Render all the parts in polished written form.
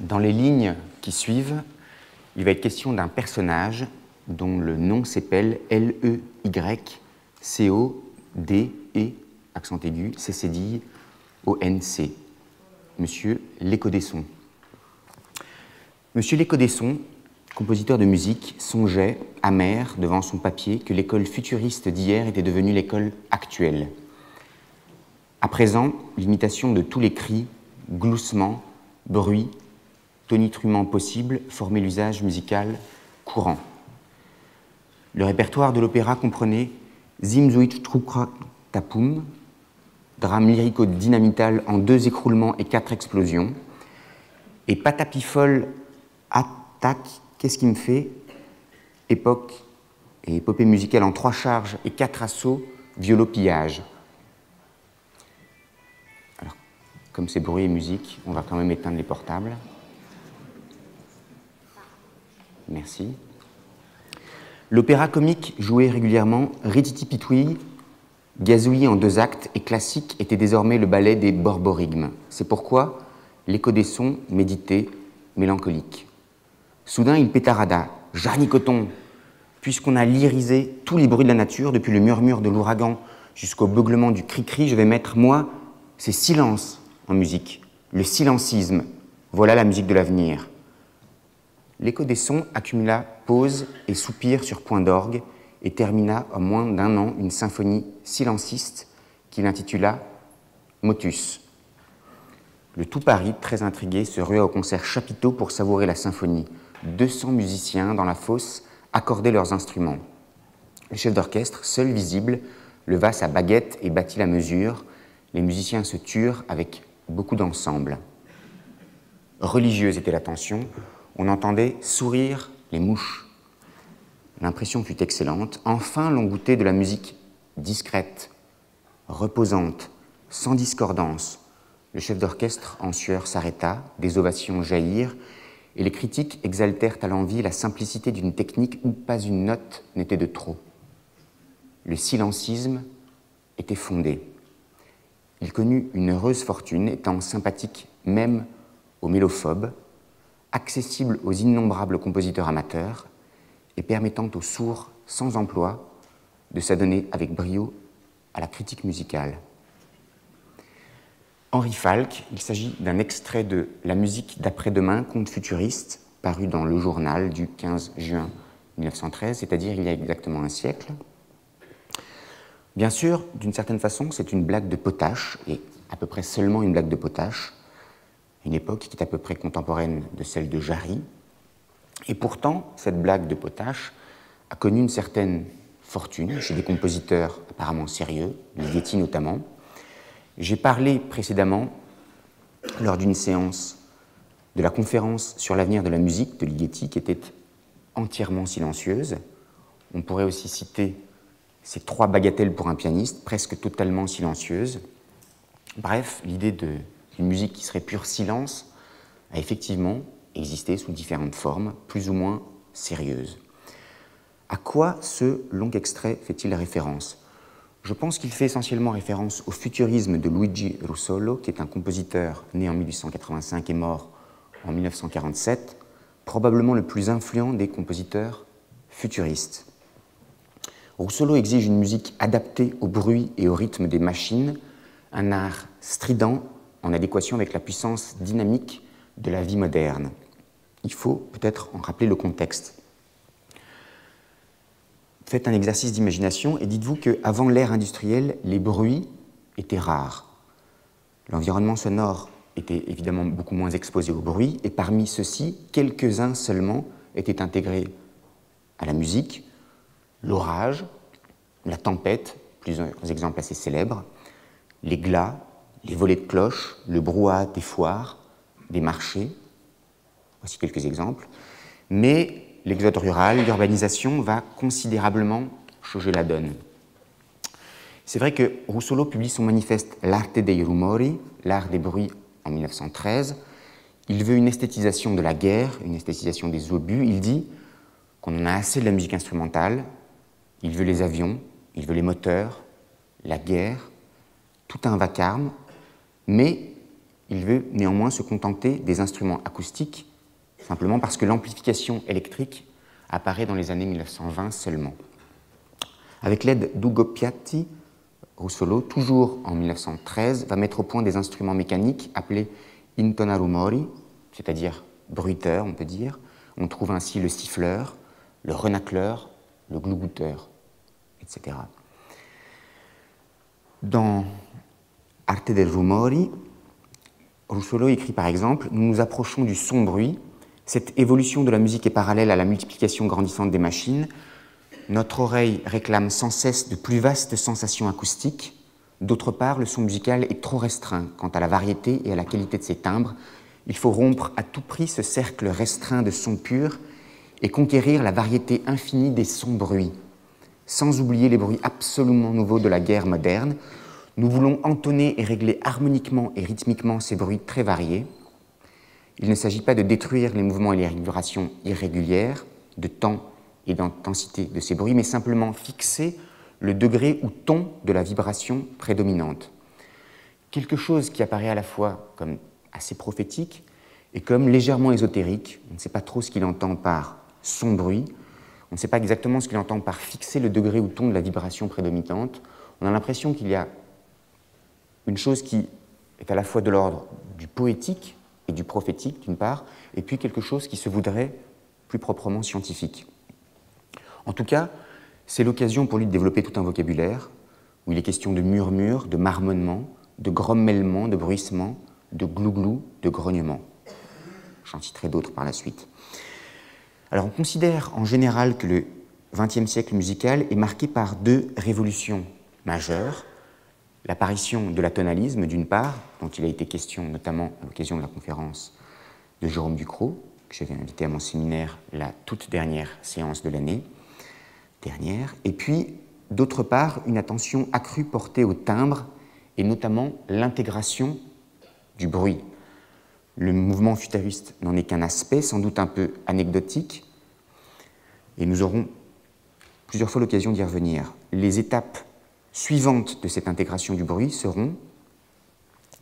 Dans les lignes qui suivent, il va être question d'un personnage dont le nom s'appelle L-E-Y-C-O-D-E, accent aigu, C-cédille, O-N-C, Monsieur Lécodesson. Monsieur Lécodesson, compositeur de musique, songeait, amer, devant son papier, que l'école futuriste d'hier était devenue l'école actuelle. À présent, l'imitation de tous les cris, gloussements, bruits, tonitruements possibles formait l'usage musical courant. Le répertoire de l'opéra comprenait Zimzuit Trukra Tapum, drame lyrico-dynamital en 2 écroulements et 4 explosions, et Patapifol Attaque, qu'est-ce qui me fait, époque et épopée musicale en 3 charges et 4 assauts, violon-pillage. Alors, comme c'est bruit et musique, on va quand même éteindre les portables. Merci. L'opéra comique jouait régulièrement Rititi-Pitouille, gazouillis en 2 actes et classique était désormais le ballet des borborigmes. C'est pourquoi Lécodesson méditait, mélancolique. Soudain, il pétarada. « Jarnicoton, puisqu'on a lyrisé tous les bruits de la nature, depuis le murmure de l'ouragan jusqu'au beuglement du cri-cri, je vais mettre, moi, c'est silence en musique, le silencisme. Voilà la musique de l'avenir. » Lécodesson accumula pause et soupir sur point d'orgue et termina en moins d'1 an une symphonie silenciste qu'il intitula Motus. Le tout Paris, très intrigué, se rua au concert chapiteau pour savourer la symphonie. 200 musiciens dans la fosse accordaient leurs instruments. Le chef d'orchestre, seul visible, leva sa baguette et battit la mesure. Les musiciens se turent avec beaucoup d'ensemble. Religieuse était l'attention. On entendait sourire les mouches. L'impression fut excellente. Enfin, l'on goûtait de la musique discrète, reposante, sans discordance. Le chef d'orchestre en sueur s'arrêta, des ovations jaillirent, et les critiques exaltèrent à l'envi la simplicité d'une technique où pas une note n'était de trop. Le silencisme était fondé. Il connut une heureuse fortune, étant sympathique même aux mélophobes, accessible aux innombrables compositeurs amateurs et permettant aux sourds sans emploi de s'adonner avec brio à la critique musicale. Henri Falk, il s'agit d'un extrait de La musique d'après-demain, conte futuriste, paru dans Le Journal du 15 juin 1913, c'est-à-dire il y a exactement un siècle. Bien sûr, d'une certaine façon, c'est une blague de potache, et à peu près seulement une blague de potache, une époque qui est à peu près contemporaine de celle de Jarry. Et pourtant, cette blague de potache a connu une certaine fortune chez des compositeurs apparemment sérieux, Ligeti notamment. J'ai parlé précédemment, lors d'une séance, de la conférence sur l'avenir de la musique de Ligeti, qui était entièrement silencieuse. On pourrait aussi citer ces 3 bagatelles pour un pianiste, presque totalement silencieuses. Bref, l'idée d'une musique qui serait pure silence a effectivement existé sous différentes formes, plus ou moins sérieuses. À quoi ce long extrait fait-il référence ? Je pense qu'il fait essentiellement référence au futurisme de Luigi Russolo, qui est un compositeur né en 1885 et mort en 1947, probablement le plus influent des compositeurs futuristes. Russolo exige une musique adaptée au bruit et au rythme des machines, un art strident en adéquation avec la puissance dynamique de la vie moderne. Il faut peut-être en rappeler le contexte. Faites un exercice d'imagination et dites-vous qu'avant l'ère industrielle, les bruits étaient rares. L'environnement sonore était évidemment beaucoup moins exposé au bruit, et parmi ceux-ci, quelques-uns seulement étaient intégrés à la musique. L'orage, la tempête, plusieurs exemples assez célèbres, les glas, les volées de cloches, le brouhaha des foires, des marchés. Voici quelques exemples. Mais l'exode rural, l'urbanisation va considérablement changer la donne. C'est vrai que Russolo publie son manifeste L'arte dei rumori, l'art des bruits, en 1913. Il veut une esthétisation de la guerre, une esthétisation des obus. Il dit qu'on en a assez de la musique instrumentale. Il veut les avions, il veut les moteurs, la guerre, tout un vacarme, mais Il veut néanmoins se contenter des instruments acoustiques, simplement parce que l'amplification électrique apparaît dans les années 1920 seulement. Avec l'aide d'Ugo Piatti, Russolo, toujours en 1913, va mettre au point des instruments mécaniques appelés intonarumori, c'est-à-dire bruiteurs, on peut dire. On trouve ainsi le siffleur, le renacleur, le glougouteur, etc. Dans Arte del Rumori, Russolo écrit par exemple « Nous nous approchons du son-bruit. Cette évolution de la musique est parallèle à la multiplication grandissante des machines. Notre oreille réclame sans cesse de plus vastes sensations acoustiques. D'autre part, le son musical est trop restreint quant à la variété et à la qualité de ses timbres. Il faut rompre à tout prix ce cercle restreint de sons purs et conquérir la variété infinie des sons-bruits. Sans oublier les bruits absolument nouveaux de la guerre moderne, nous voulons entonner et régler harmoniquement et rythmiquement ces bruits très variés. Il ne s'agit pas de détruire les mouvements et les vibrations irrégulières de temps et d'intensité de ces bruits, mais simplement fixer le degré ou ton de la vibration prédominante. Quelque chose qui apparaît à la fois comme assez prophétique et comme légèrement ésotérique. On ne sait pas trop ce qu'il entend par son-bruit, on ne sait pas exactement ce qu'il entend par fixer le degré ou ton de la vibration prédominante. On a l'impression qu'il y a une chose qui est à la fois de l'ordre du poétique et du prophétique, d'une part, et puis quelque chose qui se voudrait plus proprement scientifique. En tout cas, c'est l'occasion pour lui de développer tout un vocabulaire où il est question de murmure, de marmonnement, de grommellement, de bruissement, de glouglou, de grognement. J'en citerai d'autres par la suite. Alors on considère en général que le XXe siècle musical est marqué par deux révolutions majeures. L'apparition de l'atonalisme, d'une part, dont il a été question notamment à l'occasion de la conférence de Jérôme Ducrot, que j'avais invité à mon séminaire la toute dernière séance de l'année dernière, et puis, d'autre part, une attention accrue portée au timbre et notamment l'intégration du bruit. Le mouvement futuriste n'en est qu'un aspect, sans doute un peu anecdotique, et nous aurons plusieurs fois l'occasion d'y revenir. Les étapes suivantes de cette intégration du bruit seront,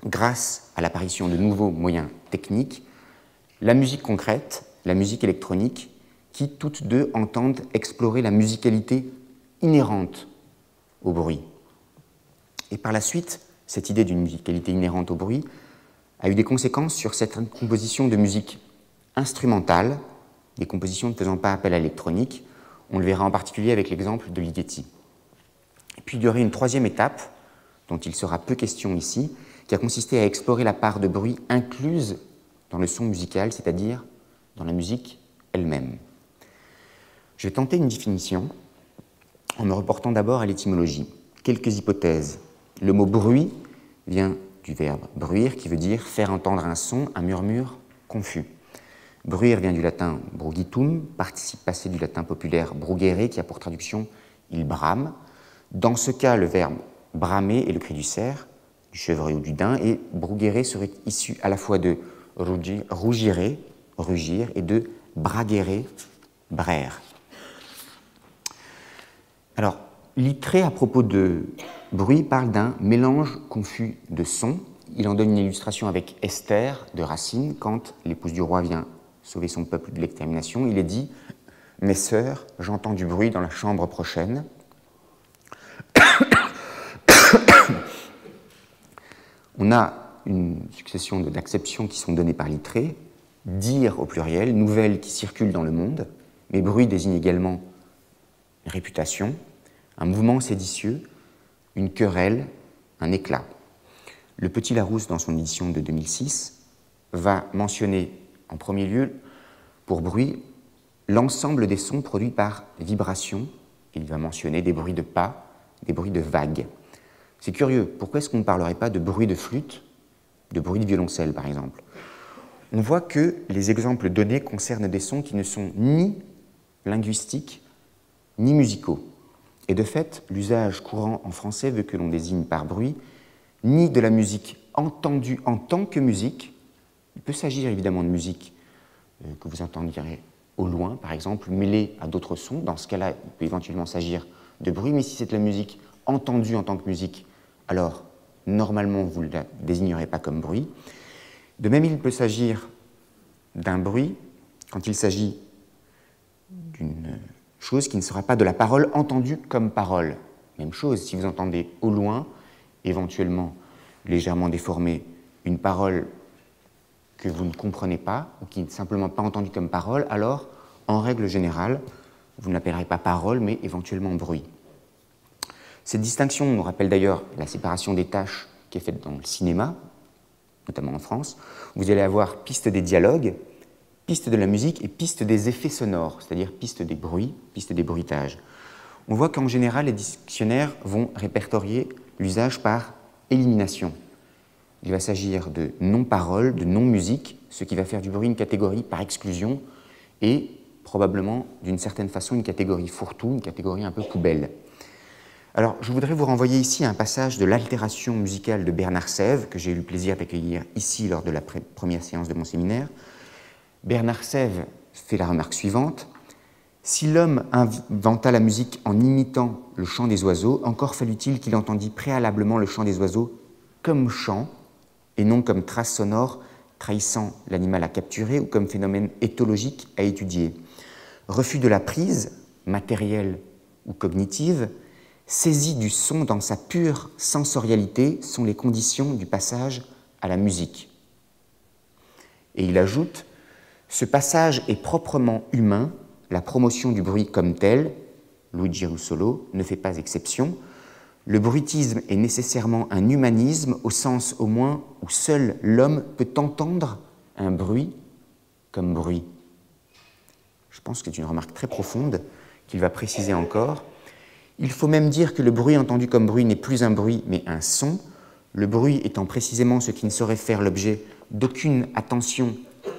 grâce à l'apparition de nouveaux moyens techniques, la musique concrète, la musique électronique, qui toutes deux entendent explorer la musicalité inhérente au bruit. Et par la suite, cette idée d'une musicalité inhérente au bruit a eu des conséquences sur certaines compositions de musique instrumentale, des compositions ne faisant pas appel à l'électronique. On le verra en particulier avec l'exemple de Ligeti. Et puis il y aurait une troisième étape, dont il sera peu question ici, qui a consisté à explorer la part de bruit incluse dans le son musical, c'est-à-dire dans la musique elle-même. Je vais tenter une définition en me reportant d'abord à l'étymologie. Quelques hypothèses. Le mot bruit vient du verbe bruire, qui veut dire faire entendre un son, un murmure confus. Bruire vient du latin brugitum, participe passé du latin populaire brugere, qui a pour traduction il brame. Dans ce cas, le verbe bramer est le cri du cerf, du chevreuil ou du daim, et brugere serait issu à la fois de rugire, rugir, et de bragere, braire. Alors, Littré, à propos de bruit, parle d'un mélange confus de sons. Il en donne une illustration avec Esther de Racine, quand l'épouse du roi vient sauver son peuple de l'extermination. Il est dit « Mes sœurs, j'entends du bruit dans la chambre prochaine. » On a une succession d'acceptions qui sont données par Littré. Dire au pluriel, nouvelles qui circulent dans le monde, mais bruit désigne également une réputation, un mouvement séditieux, une querelle, un éclat. Le Petit Larousse, dans son édition de 2006, va mentionner en premier lieu, pour bruit, l'ensemble des sons produits par vibration. Il va mentionner des bruits de pas, des bruits de vagues. C'est curieux, pourquoi est-ce qu'on ne parlerait pas de bruit de flûte, de bruit de violoncelle, par exemple? On voit que les exemples donnés concernent des sons qui ne sont ni linguistiques, ni musicaux. Et de fait, l'usage courant en français veut que l'on désigne par bruit ni de la musique entendue en tant que musique. Il peut s'agir évidemment de musique que vous entendirez au loin, par exemple, mêlée à d'autres sons. Dans ce cas-là, il peut éventuellement s'agir de bruit, mais si c'est de la musique entendue en tant que musique, alors normalement vous ne la désignerez pas comme bruit. De même, il peut s'agir d'un bruit quand il s'agit d'une chose qui ne sera pas de la parole entendue comme parole. Même chose, si vous entendez au loin, éventuellement légèrement déformée, une parole que vous ne comprenez pas, ou qui n'est simplement pas entendue comme parole, alors, en règle générale, vous ne l'appellerez pas parole, mais éventuellement bruit. Cette distinction nous rappelle d'ailleurs la séparation des tâches qui est faite dans le cinéma, notamment en France. Vous allez avoir piste des dialogues, piste de la musique et piste des effets sonores, c'est-à-dire piste des bruits, piste des bruitages. On voit qu'en général, les dictionnaires vont répertorier l'usage par élimination. Il va s'agir de non-parole, de non-musique, ce qui va faire du bruit une catégorie par exclusion et probablement, d'une certaine façon, une catégorie fourre-tout, une catégorie un peu poubelle. Alors, je voudrais vous renvoyer ici à un passage de l'altération musicale de Bernard Sèvres, que j'ai eu le plaisir d'accueillir ici lors de la première séance de mon séminaire. Bernard Sèvres fait la remarque suivante. Si l'homme inventa la musique en imitant le chant des oiseaux, encore fallut-il qu'il entendît préalablement le chant des oiseaux comme chant, et non comme trace sonore trahissant l'animal à capturer ou comme phénomène éthologique à étudier. Refus de la prise, matérielle ou cognitive, saisie du son dans sa pure sensorialité sont les conditions du passage à la musique. Et il ajoute, ce passage est proprement humain, la promotion du bruit comme tel, Luigi Russolo ne fait pas exception. Le bruitisme est nécessairement un humanisme au sens au moins où seul l'homme peut entendre un bruit comme bruit. Je pense que c'est une remarque très profonde qu'il va préciser encore. Il faut même dire que le bruit entendu comme bruit n'est plus un bruit mais un son, le bruit étant précisément ce qui ne saurait faire l'objet d'aucune attention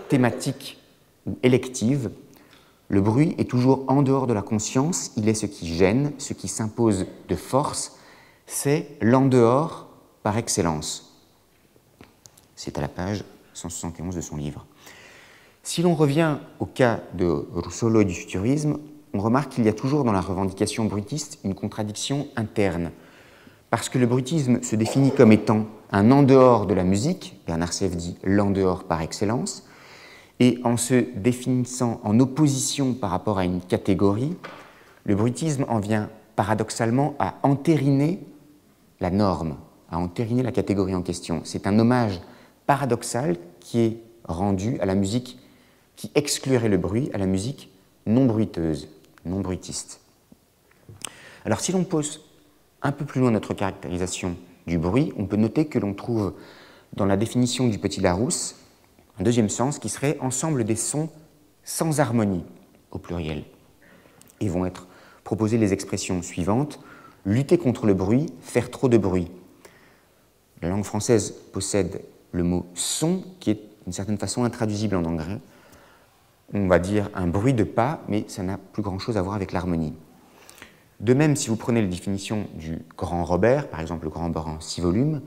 thématique ou élective. Le bruit est toujours en dehors de la conscience, il est ce qui gêne, ce qui s'impose de force, c'est l'en-dehors par excellence. C'est à la page 171 de son livre. Si l'on revient au cas de Russolo et du futurisme, on remarque qu'il y a toujours dans la revendication bruitiste une contradiction interne. Parce que le bruitisme se définit comme étant un en-dehors de la musique, Bernard Sèvres dit l'en-dehors par excellence, et en se définissant en opposition par rapport à une catégorie, le bruitisme en vient paradoxalement à entériner la norme, à entériner la catégorie en question. C'est un hommage paradoxal qui est rendu à la musique qui exclurait le bruit, à la musique non bruiteuse, non bruitiste. Alors si l'on pose un peu plus loin notre caractérisation du bruit, on peut noter que l'on trouve dans la définition du Petit Larousse un deuxième sens qui serait ensemble des sons sans harmonie, au pluriel. Et vont être proposées les expressions suivantes: lutter contre le bruit, faire trop de bruit. La langue française possède le mot son qui est d'une certaine façon intraduisible en anglais. On va dire un bruit de pas, mais ça n'a plus grand-chose à voir avec l'harmonie. De même, si vous prenez la définition du grand Robert, par exemple le grand Robert en 6 volumes,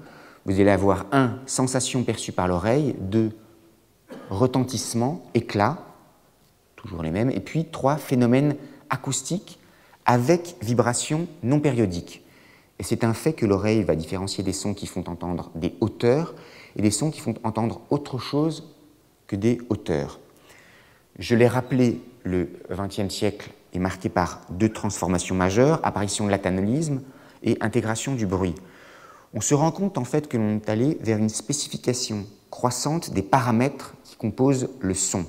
vous allez avoir 1. Sensation perçue par l'oreille, 2. Retentissement, éclat, toujours les mêmes, et puis 3. Phénomène acoustique avec vibration non périodique. Et c'est un fait que l'oreille va différencier des sons qui font entendre des hauteurs et des sons qui font entendre autre chose que des hauteurs. Je l'ai rappelé, le XXe siècle est marqué par 2 transformations majeures, apparition de l'atonalisme et intégration du bruit. On se rend compte en fait que l'on est allé vers une spécification croissante des paramètres qui composent le son.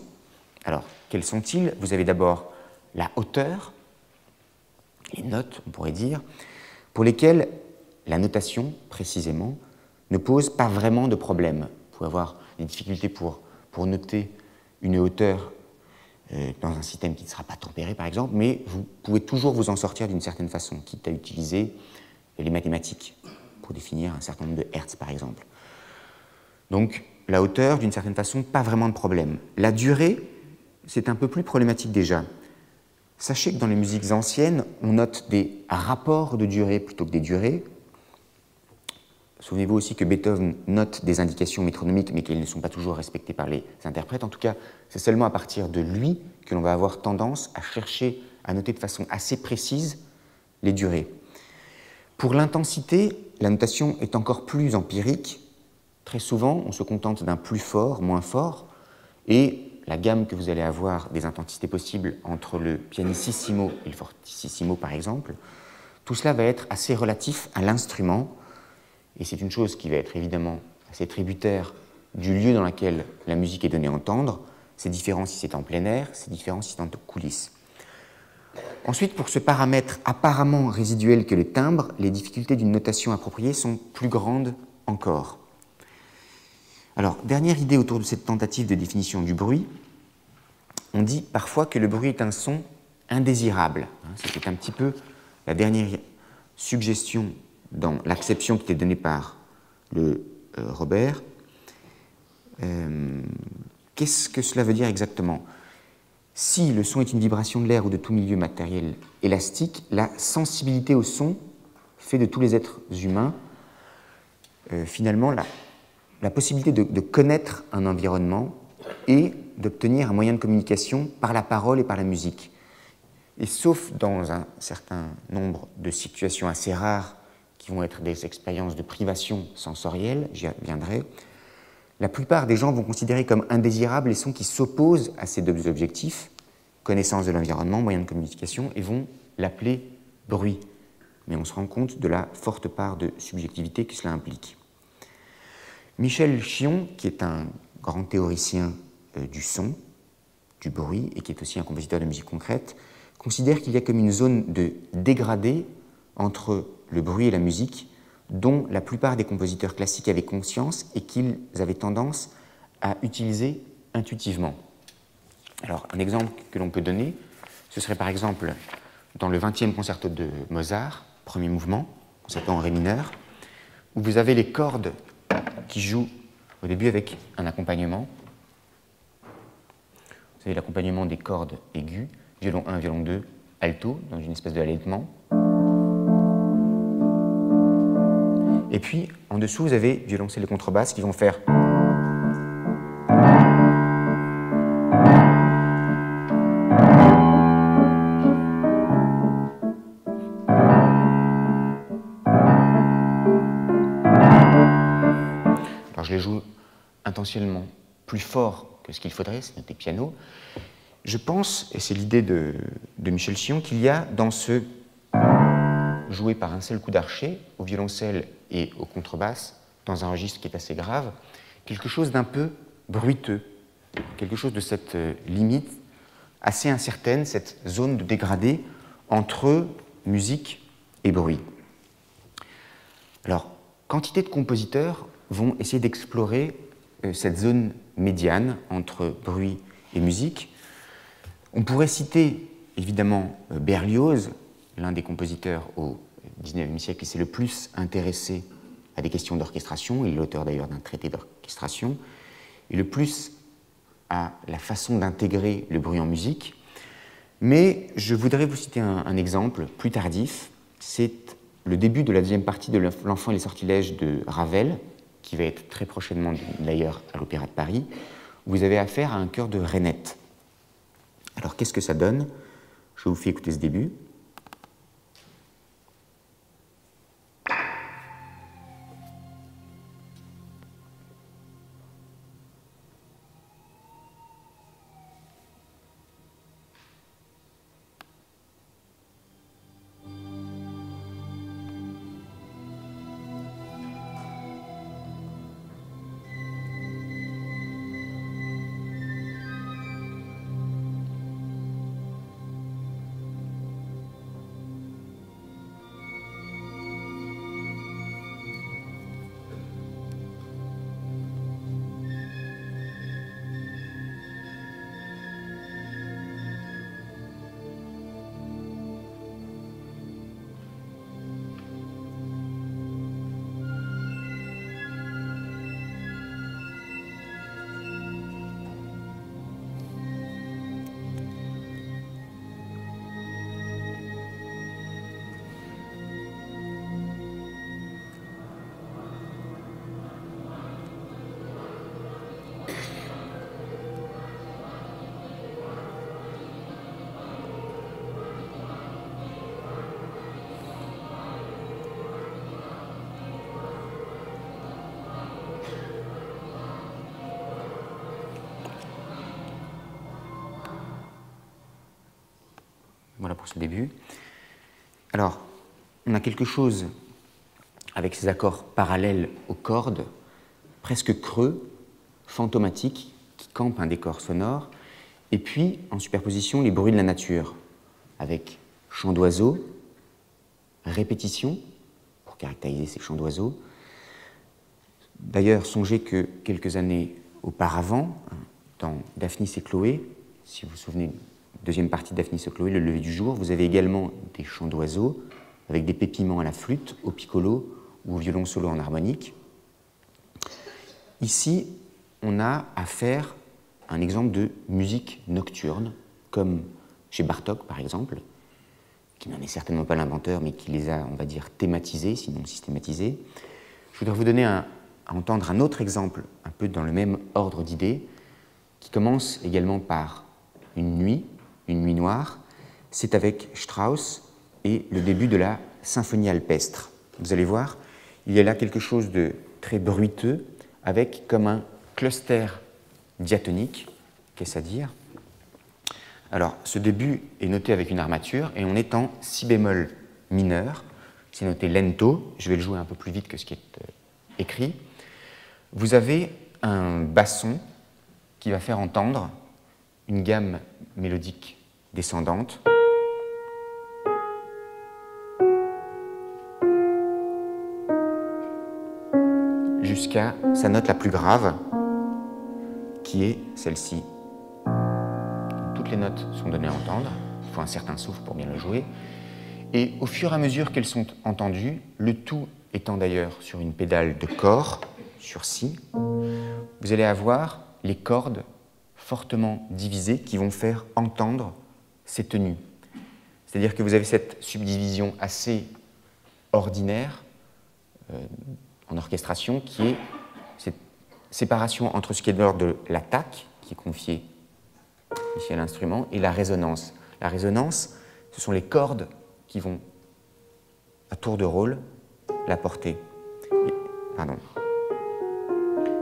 Alors, quels sont-ils? Vous avez d'abord la hauteur, les notes, on pourrait dire, pour lesquelles la notation, précisément, ne pose pas vraiment de problème. Vous pouvez avoir des difficultés pour noter une hauteur dans un système qui ne sera pas tempéré, par exemple, mais vous pouvez toujours vous en sortir d'une certaine façon, quitte à utiliser les mathématiques pour définir un certain nombre de hertz, par exemple. Donc, la hauteur, d'une certaine façon, pas vraiment de problème. La durée, c'est un peu plus problématique déjà. Sachez que dans les musiques anciennes, on note des rapports de durée plutôt que des durées. Souvenez-vous aussi que Beethoven note des indications métronomiques, mais qu'elles ne sont pas toujours respectées par les interprètes. En tout cas, c'est seulement à partir de lui que l'on va avoir tendance à chercher à noter de façon assez précise les durées. Pour l'intensité, la notation est encore plus empirique, très souvent, on se contente d'un plus fort, moins fort, et la gamme que vous allez avoir des intensités possibles entre le pianissimo et le fortissimo, par exemple, tout cela va être assez relatif à l'instrument, et c'est une chose qui va être évidemment assez tributaire du lieu dans lequel la musique est donnée à entendre. C'est différent si c'est en plein air, c'est différent si c'est en coulisses. Ensuite, pour ce paramètre apparemment résiduel que le timbre, les difficultés d'une notation appropriée sont plus grandes encore. Alors, dernière idée autour de cette tentative de définition du bruit, on dit parfois que le bruit est un son indésirable. C'était un petit peu la dernière suggestion dans l'acception qui était donnée par le Robert. Qu'est-ce que cela veut dire exactement? Si le son est une vibration de l'air ou de tout milieu matériel élastique, la sensibilité au son fait de tous les êtres humains finalement la possibilité de connaître un environnement et d'obtenir un moyen de communication par la parole et par la musique. Et sauf dans un certain nombre de situations assez rares qui vont être des expériences de privation sensorielle, j'y reviendrai, la plupart des gens vont considérer comme indésirables les sons qui s'opposent à ces deux objectifs, connaissance de l'environnement, moyen de communication, et vont l'appeler bruit. Mais on se rend compte de la forte part de subjectivité que cela implique. Michel Chion, qui est un grand théoricien du son, du bruit, et qui est aussi un compositeur de musique concrète, considère qu'il y a comme une zone de dégradé entre le bruit et la musique, dont la plupart des compositeurs classiques avaient conscience et qu'ils avaient tendance à utiliser intuitivement. Alors, un exemple que l'on peut donner, ce serait par exemple dans le 20e concerto de Mozart, premier mouvement, concerto en ré mineur, où vous avez les cordes qui jouent au début avec un accompagnement. Vous avez l'accompagnement des cordes aiguës, violon 1, violon 2, alto, dans une espèce de halètement. Et puis, en dessous, vous avez violoncelle et contrebasse qui vont faire. Alors, je les joue intentionnellement plus fort que ce qu'il faudrait, c'est noté piano. Je pense, et c'est l'idée de Michel Chion, qu'il y a dans ce joué par un seul coup d'archet, au violoncelle et au contrebasse, dans un registre qui est assez grave, quelque chose d'un peu bruiteux, quelque chose de cette limite assez incertaine, cette zone de dégradé entre musique et bruit. Alors, quantité de compositeurs vont essayer d'explorer cette zone médiane entre bruit et musique. On pourrait citer évidemment Berlioz, l'un des compositeurs au XIXe siècle qui s'est le plus intéressé à des questions d'orchestration, il est l'auteur d'ailleurs d'un traité d'orchestration, et le plus à la façon d'intégrer le bruit en musique. Mais je voudrais vous citer un exemple plus tardif, c'est le début de la deuxième partie de L'Enfant et les sortilèges de Ravel, qui va être très prochainement d'ailleurs à l'Opéra de Paris, où vous avez affaire à un chœur de rainettes. Alors qu'est-ce que ça donne? Je vous fais écouter ce début. pour ce début. Alors, on a quelque chose avec ces accords parallèles aux cordes, presque creux, fantomatiques, qui campent un décor sonore, et puis, en superposition, les bruits de la nature, avec chants d'oiseaux, répétition, pour caractériser ces chants d'oiseaux. D'ailleurs, songez que quelques années auparavant, dans Daphnis et Chloé, si vous vous souvenez, deuxième partie de Daphnis et Chloé, le lever du jour, vous avez également des chants d'oiseaux, avec des pépiments à la flûte, au piccolo ou au violon solo en harmonique. Ici, on a affaire à un exemple de musique nocturne, comme chez Bartók par exemple, qui n'en est certainement pas l'inventeur, mais qui les a, on va dire, thématisés, sinon systématisés. Je voudrais vous donner à entendre un autre exemple, un peu dans le même ordre d'idées, qui commence également par une nuit noire. C'est avec Strauss et le début de la symphonie alpestre. Vous allez voir, il y a là quelque chose de très bruiteux, avec comme un cluster diatonique. Qu'est-ce à dire? Alors, ce début est noté avec une armature et on est en si bémol mineur. C'est noté lento. Je vais le jouer un peu plus vite que ce qui est écrit. Vous avez un basson qui va faire entendre une gamme mélodique descendante jusqu'à sa note la plus grave, qui est celle-ci. Toutes les notes sont données à entendre, il faut un certain souffle pour bien le jouer, et au fur et à mesure qu'elles sont entendues, le tout étant d'ailleurs sur une pédale de corps, sur Si, vous allez avoir les cordes fortement divisées qui vont faire entendre ces tenues. C'est-à-dire que vous avez cette subdivision assez ordinaire en orchestration qui est cette séparation entre ce qui est de l'ordre de l'attaque, qui est confiée ici à l'instrument, et la résonance. La résonance, ce sont les cordes qui vont, à tour de rôle, la porter.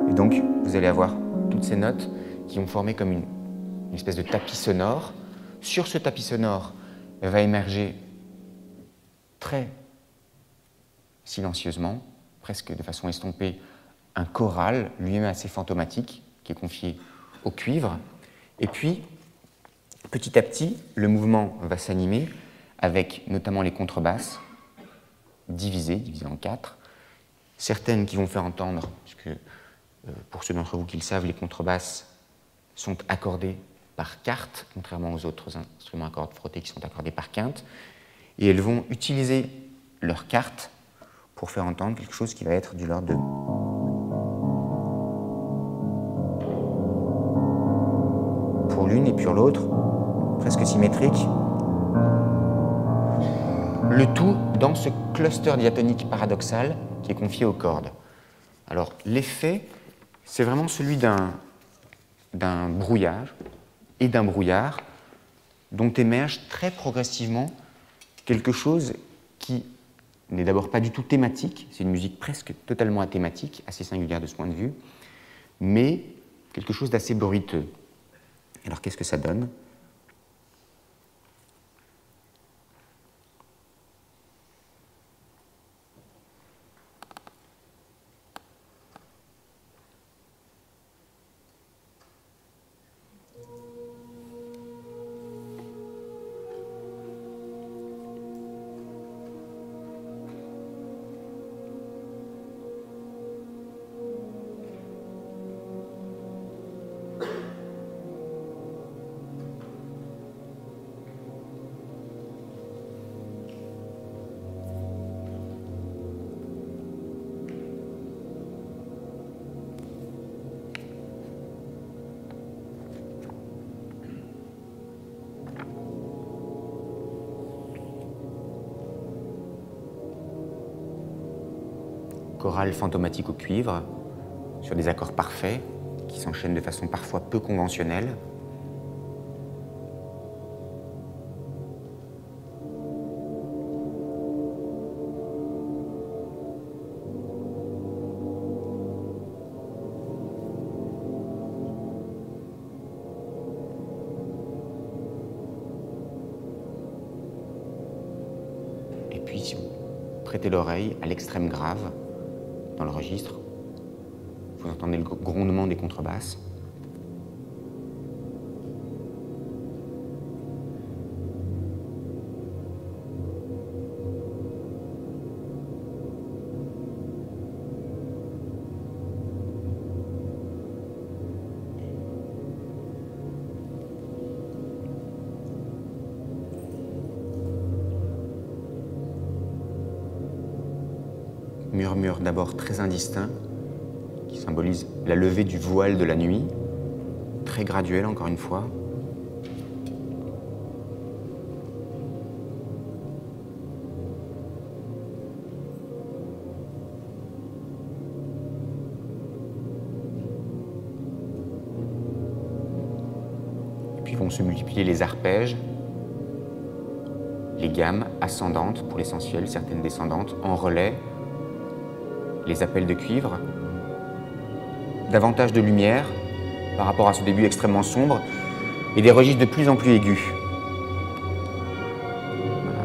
Et donc, vous allez avoir toutes ces notes qui vont former comme une espèce de tapis sonore. Sur ce tapis sonore va émerger très silencieusement, presque de façon estompée, un choral, lui-même assez fantomatique, qui est confié au cuivre. Et puis, petit à petit, le mouvement va s'animer avec notamment les contrebasses divisées en 4, certaines qui vont faire entendre, puisque pour ceux d'entre vous qui le savent, les contrebasses sont accordées par quarte, contrairement aux autres instruments à cordes frottées qui sont accordés par quinte, et elles vont utiliser leur quarte pour faire entendre quelque chose qui va être du l'ordre de pour l'une et pour l'autre, presque symétrique. Le tout dans ce cluster diatonique paradoxal qui est confié aux cordes. Alors l'effet, c'est vraiment celui d'un brouillage et d'un brouillard dont émerge très progressivement quelque chose qui n'est d'abord pas du tout thématique, c'est une musique presque totalement athématique, assez singulière de ce point de vue, mais quelque chose d'assez bruiteux. Alors qu'est-ce que ça donne ? Chorale fantomatique au cuivre, sur des accords parfaits, qui s'enchaînent de façon parfois peu conventionnelle. prêtez l'oreille à l'extrême grave dans le registre. Vous entendez le grondement des contrebasses. Murmure d'abord très indistinct, qui symbolise la levée du voile de la nuit, très graduel encore une fois. Et puis vont se multiplier les arpèges, les gammes ascendantes pour l'essentiel, certaines descendantes, en relais, les appels de cuivre, davantage de lumière par rapport à ce début extrêmement sombre et des registres de plus en plus aigus. Voilà.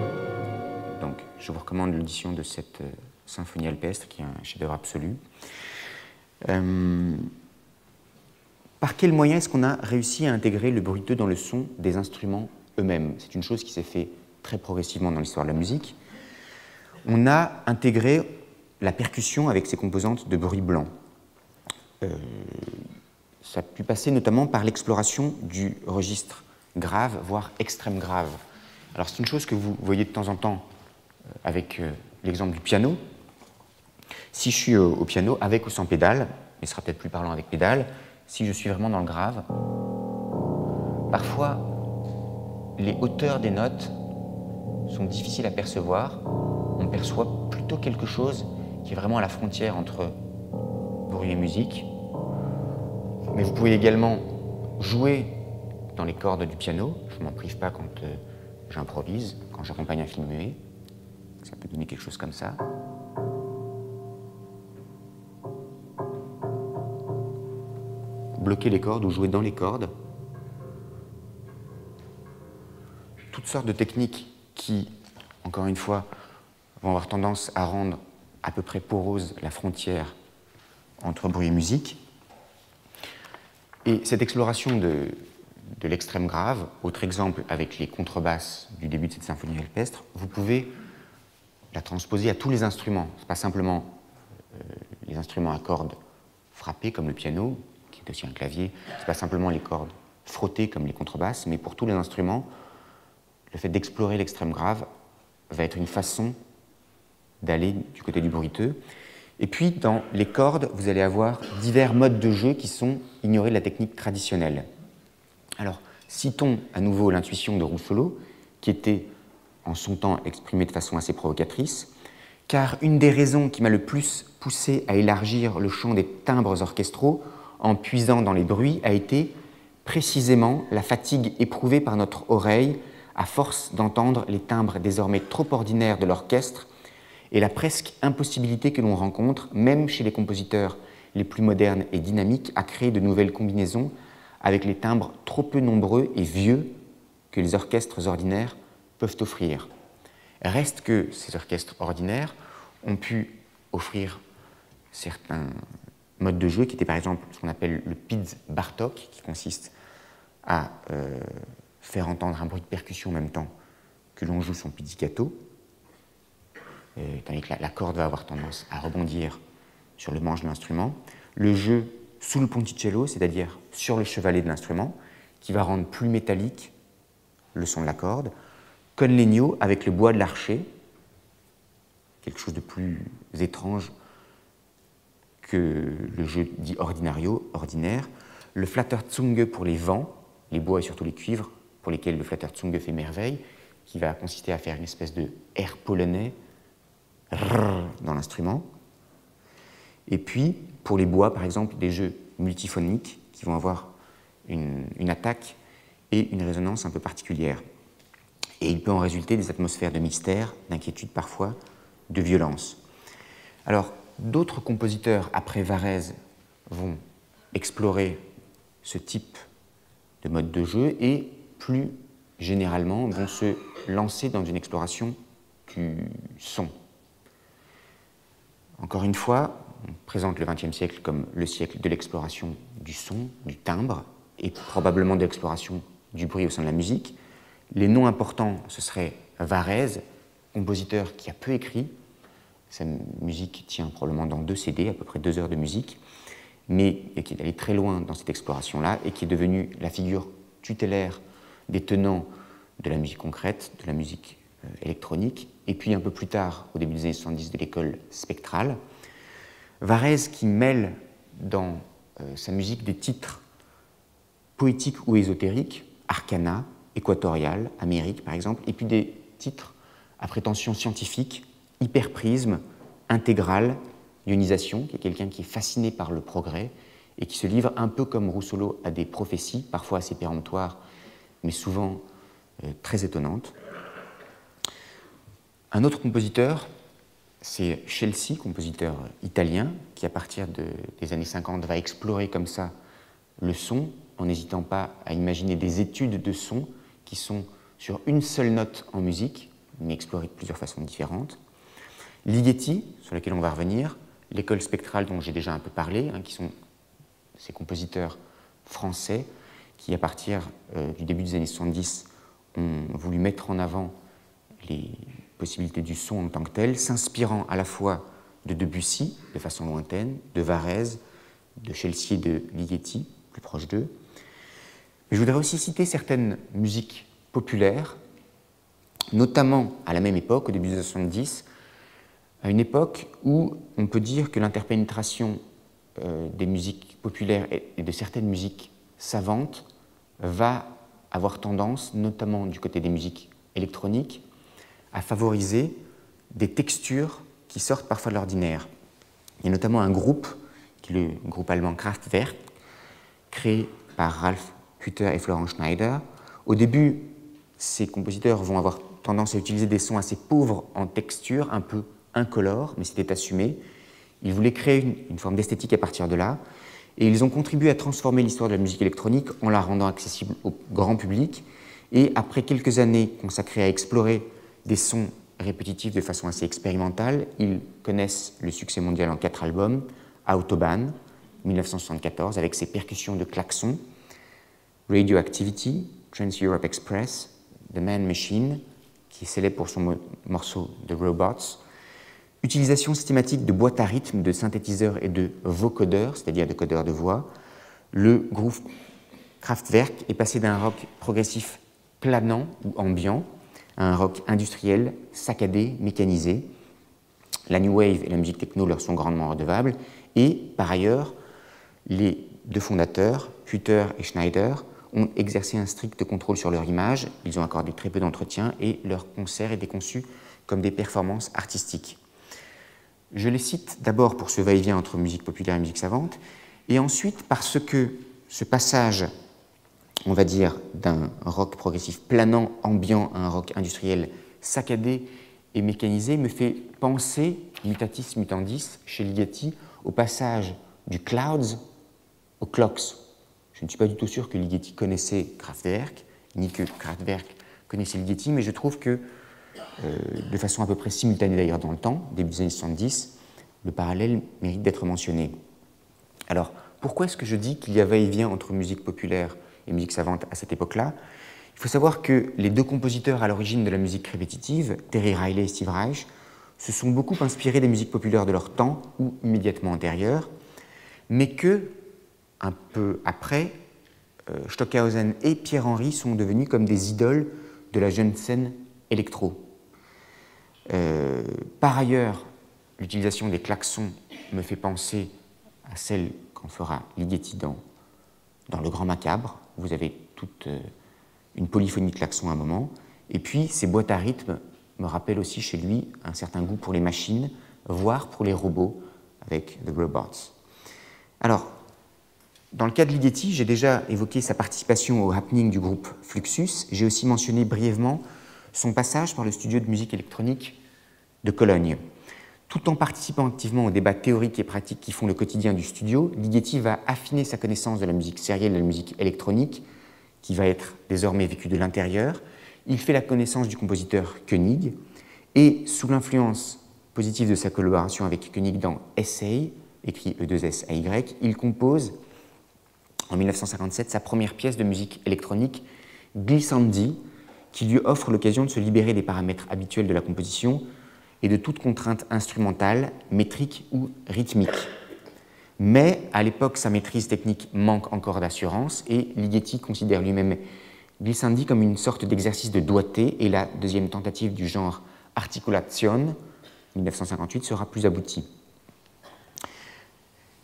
Donc, je vous recommande l'audition de cette symphonie alpestre qui est un chef-d'œuvre absolu. Par quel moyen est-ce qu'on a réussi à intégrer le bruiteux dans le son des instruments eux-mêmes? C'est une chose qui s'est fait très progressivement dans l'histoire de la musique. On a intégré la percussion avec ses composantes de bruit blanc. Ça a pu passer notamment par l'exploration du registre grave, voire extrême grave. Alors c'est une chose que vous voyez de temps en temps avec l'exemple du piano. Si je suis au piano, avec ou sans pédale, mais ce sera peut-être plus parlant avec pédale, si je suis vraiment dans le grave, parfois les hauteurs des notes sont difficiles à percevoir. On perçoit plutôt quelque chose qui est vraiment à la frontière entre bruit et musique. Mais vous pouvez également jouer dans les cordes du piano. Je ne m'en prive pas quand j'improvise, quand j'accompagne un film muet. Ça peut donner quelque chose comme ça. Bloquer les cordes ou jouer dans les cordes. Toutes sortes de techniques qui, encore une fois, vont avoir tendance à rendre à peu près porose la frontière entre bruit et musique. Et cette exploration de l'extrême grave, autre exemple avec les contrebasses du début de cette symphonie alpestre, vous pouvez la transposer à tous les instruments. Ce n'est pas simplement les instruments à cordes frappées comme le piano, qui est aussi un clavier, ce n'est pas simplement les cordes frottées comme les contrebasses, mais pour tous les instruments, le fait d'explorer l'extrême grave va être une façon d'aller du côté du bruiteux. Et puis, dans les cordes, vous allez avoir divers modes de jeu qui sont ignorés de la technique traditionnelle. Alors, citons à nouveau l'intuition de Russolo, qui était en son temps exprimée de façon assez provocatrice, car une des raisons qui m'a le plus poussé à élargir le champ des timbres orchestraux en puisant dans les bruits a été précisément la fatigue éprouvée par notre oreille à force d'entendre les timbres désormais trop ordinaires de l'orchestre et la presque impossibilité que l'on rencontre, même chez les compositeurs les plus modernes et dynamiques, à créer de nouvelles combinaisons avec les timbres trop peu nombreux et vieux que les orchestres ordinaires peuvent offrir. Reste que ces orchestres ordinaires ont pu offrir certains modes de jeu qui étaient par exemple ce qu'on appelle le Piz Bartók, qui consiste à faire entendre un bruit de percussion en même temps que l'on joue son pizzicato, tandis que la corde va avoir tendance à rebondir sur le manche de l'instrument. Le jeu sous le ponticello, c'est-à-dire sur le chevalet de l'instrument, qui va rendre plus métallique le son de la corde. Con legno avec le bois de l'archet, quelque chose de plus étrange que le jeu dit ordinario, ordinaire. Le Flatterzunge pour les vents, les bois et surtout les cuivres, pour lesquels le Flatterzunge fait merveille, qui va consister à faire une espèce de air polonais dans l'instrument. Et puis, pour les bois, par exemple, des jeux multiphoniques qui vont avoir une attaque et une résonance un peu particulière. Et il peut en résulter des atmosphères de mystère, d'inquiétude parfois, de violence. Alors, d'autres compositeurs, après Varèse, vont explorer ce type de mode de jeu et, plus généralement, vont se lancer dans une exploration du son. Encore une fois, on présente le XXe siècle comme le siècle de l'exploration du son, du timbre, et probablement de l'exploration du bruit au sein de la musique. Les noms importants, ce serait Varèse, compositeur qui a peu écrit. Sa musique tient probablement dans 2 CD, à peu près 2 heures de musique, mais qui est allé très loin dans cette exploration-là et qui est devenu la figure tutélaire des tenants de la musique concrète, de la musique électronique, et puis un peu plus tard, au début des années 70, de l'école spectrale. Varèse qui mêle dans sa musique des titres poétiques ou ésotériques, arcana, équatorial, Amérique par exemple, et puis des titres à prétention scientifique, hyperprisme, intégral, ionisation, qui est quelqu'un qui est fasciné par le progrès et qui se livre un peu comme Russolo à des prophéties, parfois assez péremptoires, mais souvent très étonnantes. Un autre compositeur, c'est Chelsea, compositeur italien, qui à partir des années 50 va explorer comme ça le son, en n'hésitant pas à imaginer des études de son qui sont sur une seule note en musique, mais explorées de plusieurs façons différentes. Ligeti, sur laquelle on va revenir, l'école spectrale dont j'ai déjà un peu parlé, qui sont ces compositeurs français qui, à partir du début des années 70, ont voulu mettre en avant les possibilités du son en tant que tel, s'inspirant à la fois de Debussy, de façon lointaine, de Varèse, de Chelsea et de Ligeti, plus proche d'eux. Mais je voudrais aussi citer certaines musiques populaires, notamment à la même époque, au début des années 70, à une époque où on peut dire que l'interpénétration des musiques populaires et de certaines musiques savantes va avoir tendance, notamment du côté des musiques électroniques, à favoriser des textures qui sortent parfois de l'ordinaire. Il y a notamment un groupe, qui est le groupe allemand Kraftwerk, créé par Ralf Hütter et Florent Schneider. Au début, ces compositeurs vont avoir tendance à utiliser des sons assez pauvres en texture, un peu incolores, mais c'était assumé. Ils voulaient créer une forme d'esthétique à partir de là, et ils ont contribué à transformer l'histoire de la musique électronique en la rendant accessible au grand public. Et après quelques années consacrées à explorer des sons répétitifs de façon assez expérimentale, ils connaissent le succès mondial en 4 albums, Autobahn, 1974, avec ses percussions de klaxon, Radioactivity, Trans-Europe Express, The Man Machine, qui est célèbre pour son morceau The Robots, utilisation systématique de boîtes à rythme, de synthétiseurs et de vocodeurs, c'est-à-dire de codeurs de voix. Le groupe Kraftwerk est passé d'un rock progressif planant ou ambiant à un rock industriel, saccadé, mécanisé. La New Wave et la musique techno leur sont grandement redevables. Et par ailleurs, les 2 fondateurs, Hütter et Schneider, ont exercé un strict contrôle sur leur image. Ils ont accordé très peu d'entretien et leur concert était conçu comme des performances artistiques. Je les cite d'abord pour ce va-et-vient entre musique populaire et musique savante, et ensuite parce que ce passage, on va dire, d'un rock progressif planant, ambiant, à un rock industriel saccadé et mécanisé me fait penser, mutatis mutandis, chez Ligeti, au passage du Clouds au Clocks. Je ne suis pas du tout sûr que Ligeti connaissait Kraftwerk, ni que Kraftwerk connaissait Ligeti, mais je trouve que, de façon à peu près simultanée d'ailleurs dans le temps, début des années 70, le parallèle mérite d'être mentionné. Alors, pourquoi est-ce que je dis qu'il y a va-et-vient entre musique populaire et musique savante à cette époque-là? Il faut savoir que les 2 compositeurs à l'origine de la musique répétitive, Terry Riley et Steve Reich, se sont beaucoup inspirés des musiques populaires de leur temps ou immédiatement antérieures, mais que, un peu après, Stockhausen et Pierre-Henry sont devenus comme des idoles de la jeune scène électro. Par ailleurs, l'utilisation des klaxons me fait penser à celle qu'en fera Ligeti dans Le Grand Macabre. Vous avez toute une polyphonie de klaxons à un moment. Et puis, ces boîtes à rythme me rappellent aussi chez lui un certain goût pour les machines, voire pour les robots, avec The Robots. Alors, dans le cas de Ligeti, j'ai déjà évoqué sa participation au happening du groupe Fluxus. J'ai aussi mentionné brièvement son passage par le studio de musique électronique de Cologne. Tout en participant activement aux débats théoriques et pratiques qui font le quotidien du studio, Ligeti va affiner sa connaissance de la musique sérielle et de la musique électronique, qui va être désormais vécue de l'intérieur. Il fait la connaissance du compositeur Koenig, et sous l'influence positif de sa collaboration avec Koenig dans Essay, écrit E2SAY, il compose en 1957 sa première pièce de musique électronique, Glissandi, qui lui offre l'occasion de se libérer des paramètres habituels de la composition et de toute contrainte instrumentale, métrique ou rythmique. Mais à l'époque, sa maîtrise technique manque encore d'assurance et Ligeti considère lui-même Glissandi comme une sorte d'exercice de doigté et la deuxième tentative du genre Articulation, 1958, sera plus aboutie.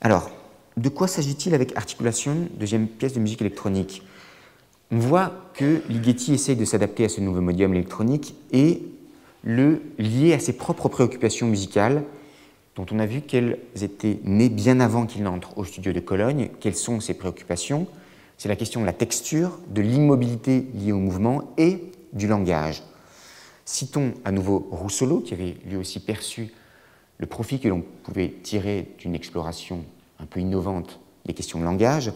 Alors, de quoi s'agit-il avec Articulation, deuxième pièce de musique électronique? On voit que Ligeti essaye de s'adapter à ce nouveau médium électronique et le lier à ses propres préoccupations musicales, dont on a vu qu'elles étaient nées bien avant qu'il n'entre au studio de Cologne. Quelles sont ses préoccupations? C'est la question de la texture, de l'immobilité liée au mouvement et du langage. Citons à nouveau Russolo, qui avait lui aussi perçu le profit que l'on pouvait tirer d'une exploration un peu innovante des questions de langage.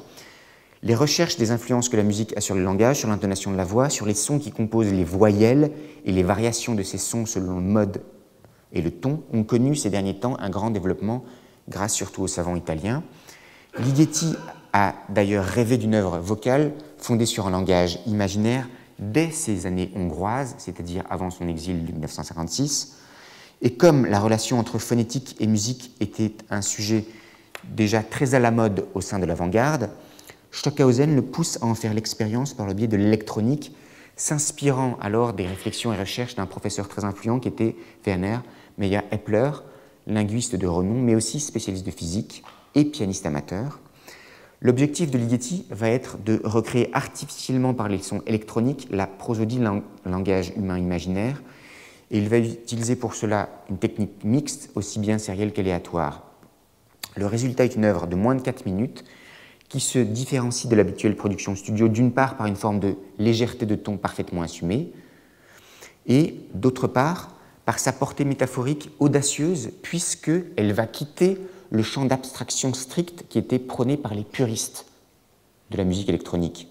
Les recherches des influences que la musique a sur le langage, sur l'intonation de la voix, sur les sons qui composent les voyelles et les variations de ces sons selon le mode et le ton ont connu ces derniers temps un grand développement grâce surtout aux savants italiens. Ligeti a d'ailleurs rêvé d'une œuvre vocale fondée sur un langage imaginaire dès ses années hongroises, c'est-à-dire avant son exil de 1956. Et comme la relation entre phonétique et musique était un sujet déjà très à la mode au sein de l'avant-garde, Stockhausen le pousse à en faire l'expérience par le biais de l'électronique, s'inspirant alors des réflexions et recherches d'un professeur très influent qui était Werner Meyer-Epler, linguiste de renom, mais aussi spécialiste de physique et pianiste amateur. L'objectif de Ligeti va être de recréer artificiellement par les sons électroniques la prosodie langage humain imaginaire, et il va utiliser pour cela une technique mixte, aussi bien sérielle qu'aléatoire. Le résultat est une œuvre de moins de 4 minutes qui se différencie de l'habituelle production studio, d'une part par une forme de légèreté de ton parfaitement assumée, et d'autre part par sa portée métaphorique audacieuse, puisqu'elle va quitter le champ d'abstraction strict qui était prôné par les puristes de la musique électronique.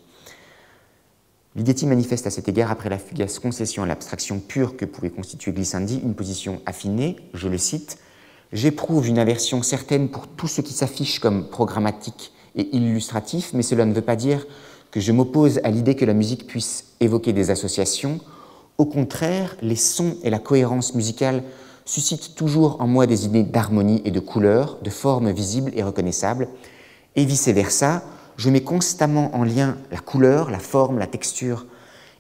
Ligeti manifeste à cet égard, après la fugace concession à l'abstraction pure que pouvait constituer Glissandi, une position affinée, je le cite, « J'éprouve une aversion certaine pour tout ce qui s'affiche comme programmatique et illustratif, mais cela ne veut pas dire que je m'oppose à l'idée que la musique puisse évoquer des associations. Au contraire, les sons et la cohérence musicale suscitent toujours en moi des idées d'harmonie et de couleur, de formes visibles et reconnaissables, et vice-versa, je mets constamment en lien la couleur, la forme, la texture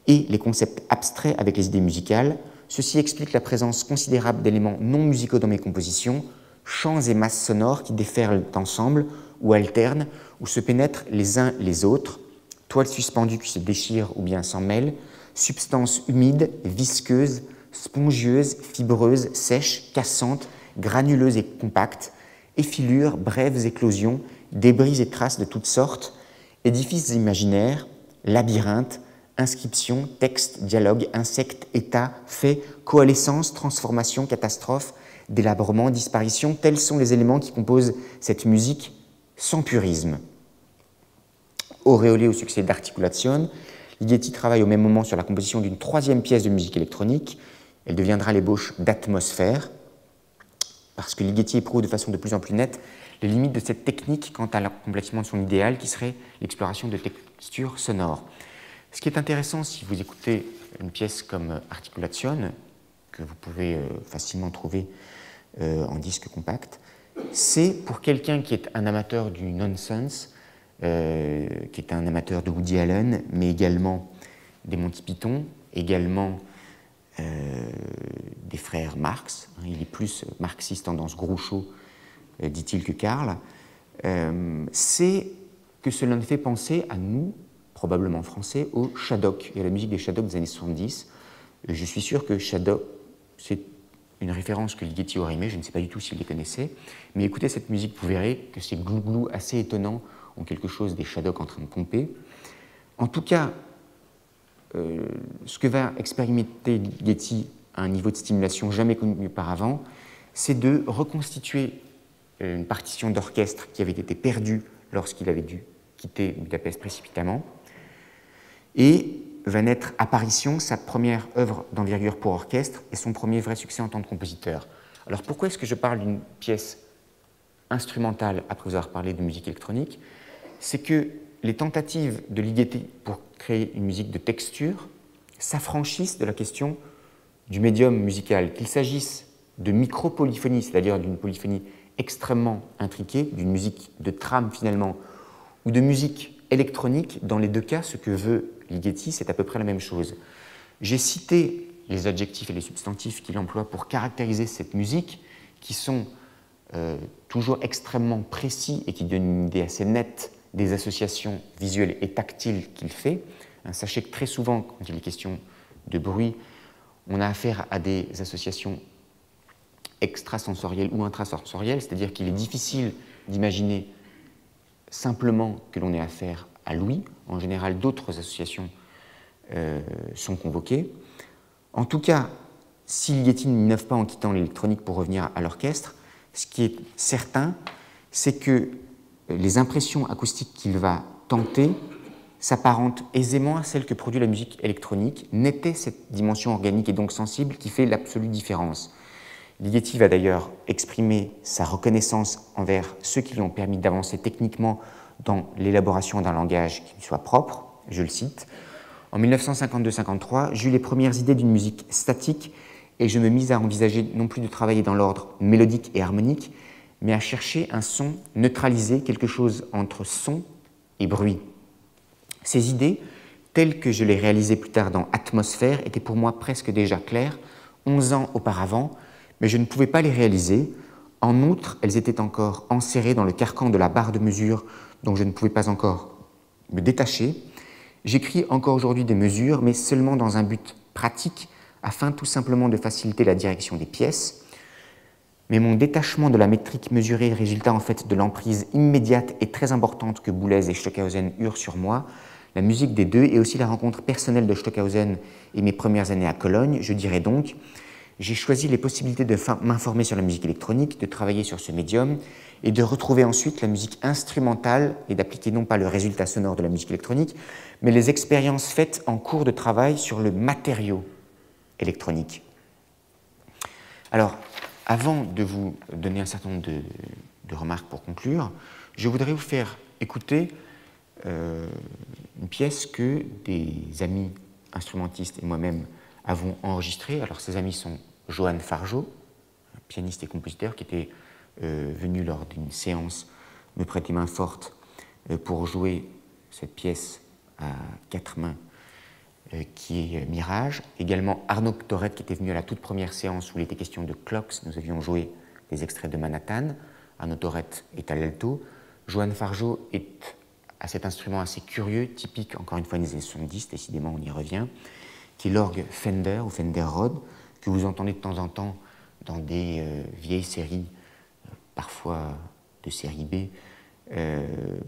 et les concepts abstraits avec les idées musicales. Ceci explique la présence considérable d'éléments non musicaux dans mes compositions, chants et masses sonores qui déferlent ensemble ou alternent, ou se pénètrent les uns les autres, toiles suspendues qui se déchirent ou bien s'en mêlent, substances humides, visqueuses, spongieuses, fibreuses, sèches, cassantes, granuleuses et compactes, effilures, brèves éclosions, débris et traces de toutes sortes, édifices imaginaires, labyrinthes, inscriptions, textes, dialogues, insectes, états, faits, coalescence, transformation, catastrophe, délabrement, disparition, tels sont les éléments qui composent cette musique sans purisme. Auréolé au succès d'Articulation, Ligeti travaille au même moment sur la composition d'une troisième pièce de musique électronique. Elle deviendra l'ébauche d'Atmosphère, parce que Ligeti éprouve de façon de plus en plus nette les limites de cette technique quant à l'accomplissement de son idéal, qui serait l'exploration de textures sonores. Ce qui est intéressant, si vous écoutez une pièce comme Articulation, que vous pouvez facilement trouver en disque compact, c'est pour quelqu'un qui est un amateur du nonsense, qui est un amateur de Woody Allen, mais également des Monty Python, également des frères Marx. Il est plus marxiste tendance Groucho, dit-il, que Karl. C'est que cela nous fait penser à nous, probablement français, au Shadok et à la musique des Shadok des années 70. Je suis sûr que Shadok, c'est une référence que Ligeti aurait aimée, je ne sais pas du tout s'il les connaissait, mais écoutez cette musique, vous verrez que ces glou-glou assez étonnants ont quelque chose des Shadok en train de pomper. En tout cas, ce que va expérimenter Ligeti à un niveau de stimulation jamais connu auparavant, c'est de reconstituer une partition d'orchestre qui avait été perdue lorsqu'il avait dû quitter Budapest précipitamment, et va naître Apparition, sa première œuvre d'envergure pour orchestre et son premier vrai succès en tant que compositeur. Alors pourquoi est-ce que je parle d'une pièce instrumentale après vous avoir parlé de musique électronique? C'est que les tentatives de Ligeti pour créer une musique de texture s'affranchissent de la question du médium musical, qu'il s'agisse de micro-polyphonie, c'est-à-dire d'une polyphonie extrêmement intriquée, d'une musique de trame finalement, ou de musique électronique. Dans les deux cas, ce que veut Ligeti, c'est à peu près la même chose. J'ai cité les adjectifs et les substantifs qu'il emploie pour caractériser cette musique, qui sont toujours extrêmement précis et qui donnent une idée assez nette des associations visuelles et tactiles qu'il fait. Sachez que très souvent, quand il est question de bruit, on a affaire à des associations extrasensorielles ou intrasensorielles, c'est-à-dire qu'il est difficile d'imaginer simplement que l'on ait affaire à l'ouïe. En général, d'autres associations sont convoquées. En tout cas, si Ligeti n'innove pas en quittant l'électronique pour revenir à l'orchestre, ce qui est certain, c'est que les impressions acoustiques qu'il va tenter s'apparentent aisément à celles que produit la musique électronique, n'était cette dimension organique et donc sensible qui fait l'absolue différence. Ligeti va d'ailleurs exprimer sa reconnaissance envers ceux qui lui ont permis d'avancer techniquement dans l'élaboration d'un langage qui lui soit propre. Je le cite. En 1952-53, j'eus les premières idées d'une musique statique et je me mis à envisager non plus de travailler dans l'ordre mélodique et harmonique, mais à chercher un son neutralisé, quelque chose entre son et bruit. Ces idées, telles que je les réalisais plus tard dans Atmosphère, étaient pour moi presque déjà claires, 11 ans auparavant, mais je ne pouvais pas les réaliser. En outre, elles étaient encore enserrées dans le carcan de la barre de mesure dont je ne pouvais pas encore me détacher. J'écris encore aujourd'hui des mesures, mais seulement dans un but pratique, afin tout simplement de faciliter la direction des pièces. Mais mon détachement de la métrique mesurée résulta en fait de l'emprise immédiate et très importante que Boulez et Stockhausen eurent sur moi, la musique des deux et aussi la rencontre personnelle de Stockhausen et mes premières années à Cologne. Je dirais donc, j'ai choisi les possibilités de m'informer sur la musique électronique, de travailler sur ce médium et de retrouver ensuite la musique instrumentale et d'appliquer non pas le résultat sonore de la musique électronique, mais les expériences faites en cours de travail sur le matériau électronique. Alors, avant de vous donner un certain nombre de remarques pour conclure, je voudrais vous faire écouter une pièce que des amis instrumentistes et moi-même avons enregistrée. Alors, ces amis sont Johan Fargeau, un pianiste et compositeur qui était venu lors d'une séance me prêter main forte pour jouer cette pièce à 4 mains qui est Mirage. Également Arnaud Torette qui était venu à la toute première séance où il était question de Clocks. Nous avions joué des extraits de Manhattan. Arnaud Torette est à l'alto. Johan Fargeau est à cet instrument assez curieux, typique encore une fois des années 70, décidément on y revient, qui est l'orgue Fender ou Fender Rhodes, que vous entendez de temps en temps dans des vieilles séries, parfois de série B,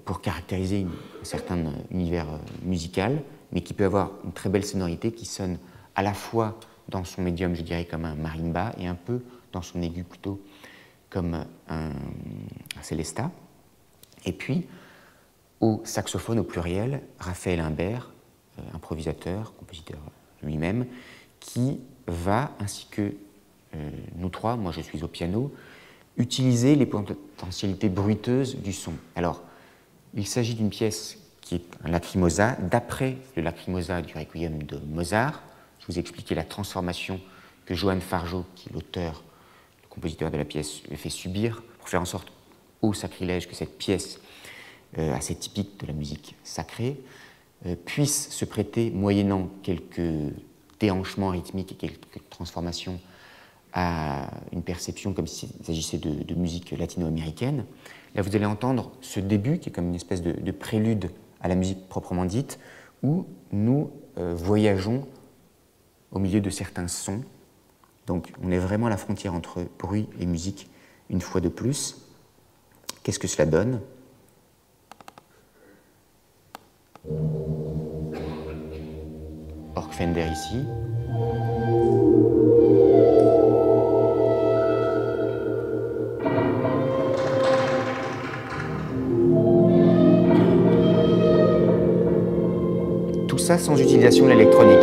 pour caractériser un certain univers musical, mais qui peut avoir une très belle sonorité qui sonne à la fois dans son médium, je dirais, comme un marimba, et un peu dans son aigu plutôt comme un célesta. Et puis, au saxophone, au pluriel, Raphaël Imbert, improvisateur, compositeur lui-même, qui va, ainsi que nous trois, moi je suis au piano, utiliser les potentialités bruiteuses du son. Alors, il s'agit d'une pièce qui est un lacrimosa, d'après le lacrimosa du Requiem de Mozart. Je vous ai expliqué la transformation que Johan Fargeau, qui est l'auteur, le compositeur de la pièce, lui fait subir pour faire en sorte, au sacrilège, que cette pièce, assez typique de la musique sacrée, puisse se prêter, moyennant quelques déhanchements rythmiques et quelques transformations, à une perception comme s'il s'agissait de musique latino-américaine. Là, vous allez entendre ce début, qui est comme une espèce de prélude à la musique proprement dite, où nous voyageons au milieu de certains sons. Donc, on est vraiment à la frontière entre bruit et musique, une fois de plus. Qu'est-ce que cela donne ? Orgue Fender ici. Tout ça sans utilisation de l'électronique.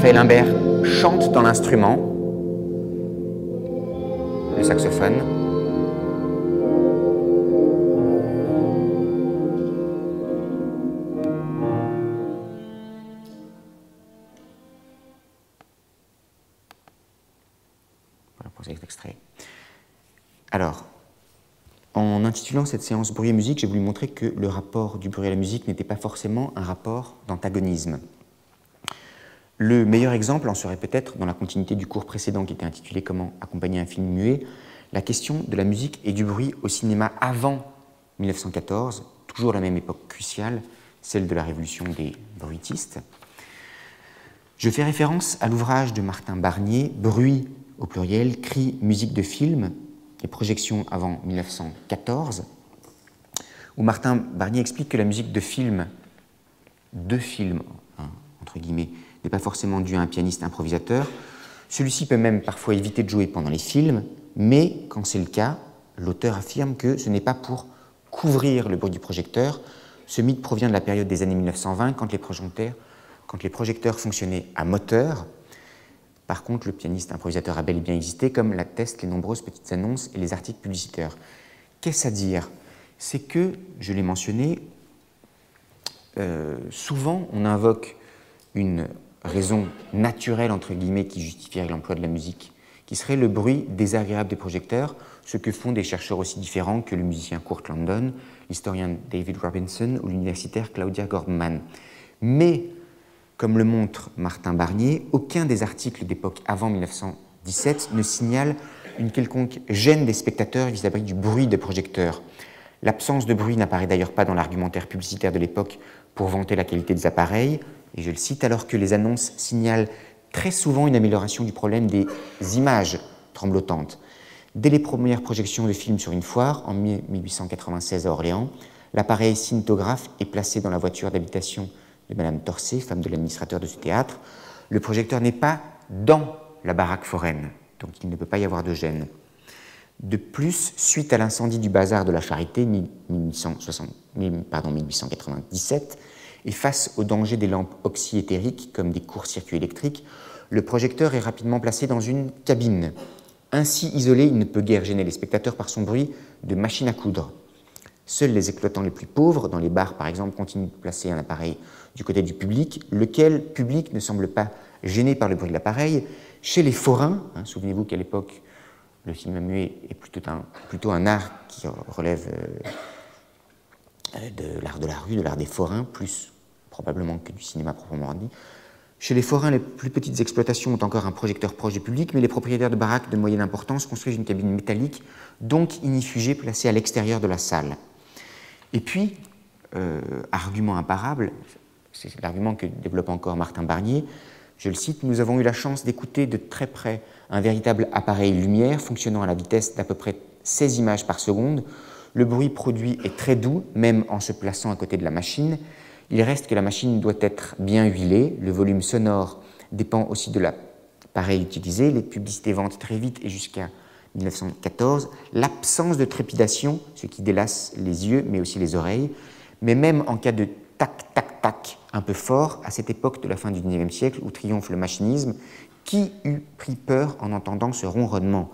Raphaël Imbert chante dans l'instrument, le saxophone. Voilà pour cet extrait. Alors, en intitulant cette séance bruit et musique, j'ai voulu montrer que le rapport du bruit à la musique n'était pas forcément un rapport d'antagonisme. Le meilleur exemple en serait peut-être, dans la continuité du cours précédent qui était intitulé « Comment accompagner un film muet », la question de la musique et du bruit au cinéma avant 1914, toujours la même époque cruciale, celle de la révolution des bruitistes. Je fais référence à l'ouvrage de Martin Barnier, Bruit au pluriel, cris, musique de film, les projections avant 1914, où Martin Barnier explique que la musique de film, entre guillemets, n'est pas forcément due à un pianiste improvisateur. Celui-ci peut même parfois éviter de jouer pendant les films, mais quand c'est le cas, l'auteur affirme que ce n'est pas pour couvrir le bruit du projecteur. Ce mythe provient de la période des années 1920, quand les projecteurs fonctionnaient à moteur. Par contre, le pianiste improvisateur a bel et bien existé, comme l'attestent les nombreuses petites annonces et les articles publicitaires. Qu'est-ce à dire? C'est que, je l'ai mentionné, souvent on invoque une raison naturelle, entre guillemets, qui justifierait l'emploi de la musique, qui serait le bruit désagréable des projecteurs, ce que font des chercheurs aussi différents que le musicien Kurt London, l'historien David Robinson ou l'universitaire Claudia Gordman. Mais, comme le montre Martin Barnier, aucun des articles d'époque avant 1917 ne signale une quelconque gêne des spectateurs vis-à-vis du bruit des projecteurs. L'absence de bruit n'apparaît d'ailleurs pas dans l'argumentaire publicitaire de l'époque pour vanter la qualité des appareils, et je le cite, alors que les annonces signalent très souvent une amélioration du problème des images tremblotantes. Dès les premières projections de films sur une foire, en 1896 à Orléans, l'appareil cinématographe est placé dans la voiture d'habitation de Madame Torcé, femme de l'administrateur de ce théâtre. Le projecteur n'est pas dans la baraque foraine, donc il ne peut pas y avoir de gêne. De plus, suite à l'incendie du bazar de la Charité, 1897, et face au danger des lampes oxyéthériques, comme des courts-circuits électriques, le projecteur est rapidement placé dans une cabine. Ainsi isolé, il ne peut guère gêner les spectateurs par son bruit de machine à coudre. Seuls les exploitants les plus pauvres, dans les bars par exemple, continuent de placer un appareil du côté du public, lequel public ne semble pas gêné par le bruit de l'appareil. Chez les forains, souvenez-vous qu'à l'époque, le cinéma muet est plutôt un art qui relève de l'art de la rue, de l'art des forains, plus probablement que du cinéma proprement dit. Chez les forains, les plus petites exploitations ont encore un projecteur proche du public, mais les propriétaires de baraques de moyenne importance construisent une cabine métallique, donc inifugée, placée à l'extérieur de la salle. Et puis, argument imparable, c'est l'argument que développe encore Martin Barnier, je le cite, « Nous avons eu la chance d'écouter de très près un véritable appareil lumière fonctionnant à la vitesse d'à peu près 16 images par seconde. Le bruit produit est très doux, même en se plaçant à côté de la machine. Il reste que la machine doit être bien huilée. Le volume sonore dépend aussi de l'appareil utilisé. Les publicités vendent très vite et jusqu'à 1914. L'absence de trépidation, ce qui délasse les yeux, mais aussi les oreilles. Mais même en cas de tac, tac, tac, un peu fort, à cette époque de la fin du XIXe siècle, où triomphe le machinisme, qui eût pris peur en entendant ce ronronnement?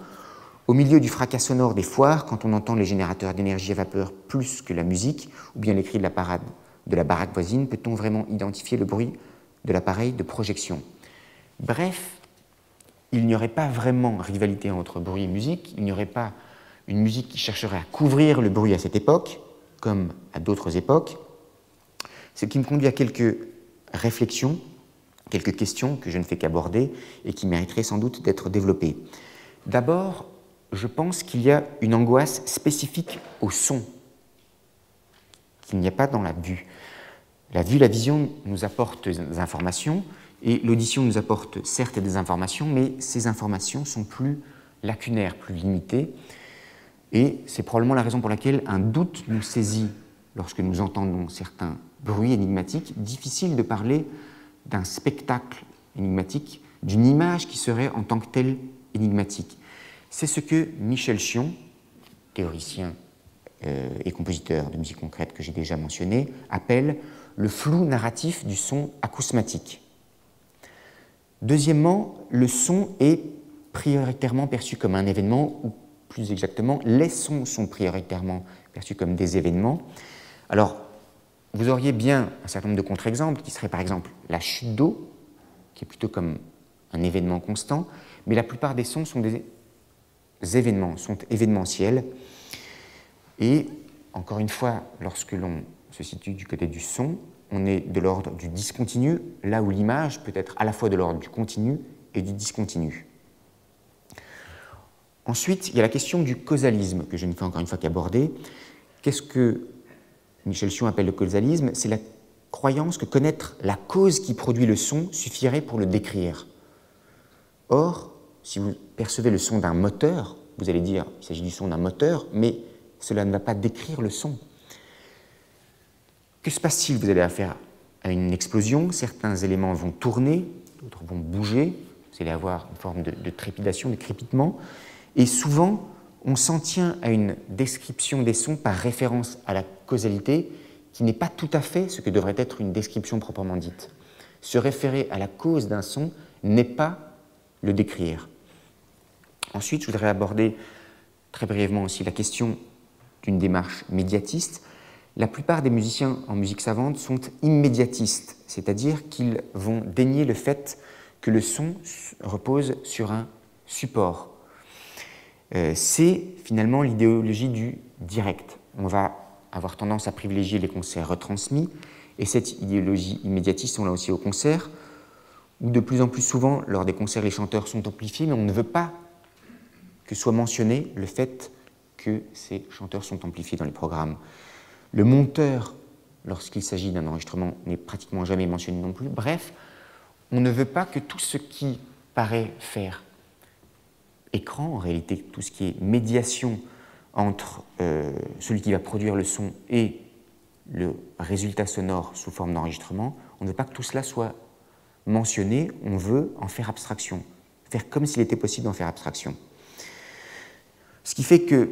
Au milieu du fracas sonore des foires, quand on entend les générateurs d'énergie à vapeur plus que la musique, ou bien les cris de la parade de la baraque voisine, peut-on vraiment identifier le bruit de l'appareil de projection? Bref, il n'y aurait pas vraiment rivalité entre bruit et musique, il n'y aurait pas une musique qui chercherait à couvrir le bruit à cette époque, comme à d'autres époques, ce qui me conduit à quelques réflexions, quelques questions que je ne fais qu'aborder et qui mériteraient sans doute d'être développées. D'abord, je pense qu'il y a une angoisse spécifique au son, qu'il n'y a pas dans la vue. La vue, la vision nous apporte des informations, et l'audition nous apporte certes des informations, mais ces informations sont plus lacunaires, plus limitées, et c'est probablement la raison pour laquelle un doute nous saisit lorsque nous entendons certains bruits énigmatiques. Difficile de parler d'un spectacle énigmatique, d'une image qui serait en tant que telle énigmatique. C'est ce que Michel Chion, théoricien et compositeur de musique concrète que j'ai déjà mentionné, appelle le flou narratif du son acousmatique. Deuxièmement, le son est prioritairement perçu comme un événement, ou plus exactement, les sons sont prioritairement perçus comme des événements. Alors, vous auriez bien un certain nombre de contre-exemples, qui seraient par exemple la chute d'eau, qui est plutôt comme un événement constant, mais la plupart des sons sont des événements, sont événementiels. Et encore une fois, lorsque l'on se situe du côté du son, on est de l'ordre du discontinu, là où l'image peut être à la fois de l'ordre du continu et du discontinu. Ensuite, il y a la question du causalisme, que je ne fais encore une fois qu'aborder. Qu'est-ce que Michel Sion appelle le causalisme? C'est la croyance que connaître la cause qui produit le son suffirait pour le décrire. Or, si vous percevez le son d'un moteur, vous allez dire qu'il s'agit du son d'un moteur, mais cela ne va pas décrire le son. Que se passe-t-il? Vous allez affaire à une explosion, certains éléments vont tourner, d'autres vont bouger, vous allez avoir une forme de trépidation, de crépitement, et souvent, on s'en tient à une description des sons par référence à la causalité, qui n'est pas tout à fait ce que devrait être une description proprement dite. Se référer à la cause d'un son n'est pas le décrire. Ensuite, je voudrais aborder très brièvement aussi la question d'une démarche médiatiste. La plupart des musiciens en musique savante sont immédiatistes, c'est-à-dire qu'ils vont dénier le fait que le son repose sur un support. C'est finalement l'idéologie du direct. On va avoir tendance à privilégier les concerts retransmis, et cette idéologie immédiatiste, on l'a aussi au concert, où de plus en plus souvent, lors des concerts, les chanteurs sont amplifiés, mais on ne veut pas que soit mentionné le fait que ces chanteurs sont amplifiés dans les programmes. Le monteur, lorsqu'il s'agit d'un enregistrement, n'est pratiquement jamais mentionné non plus. Bref, on ne veut pas que tout ce qui paraît faire écran, en réalité tout ce qui est médiation entre celui qui va produire le son et le résultat sonore sous forme d'enregistrement, on ne veut pas que tout cela soit mentionné, on veut en faire abstraction, faire comme s'il était possible d'en faire abstraction. Ce qui fait que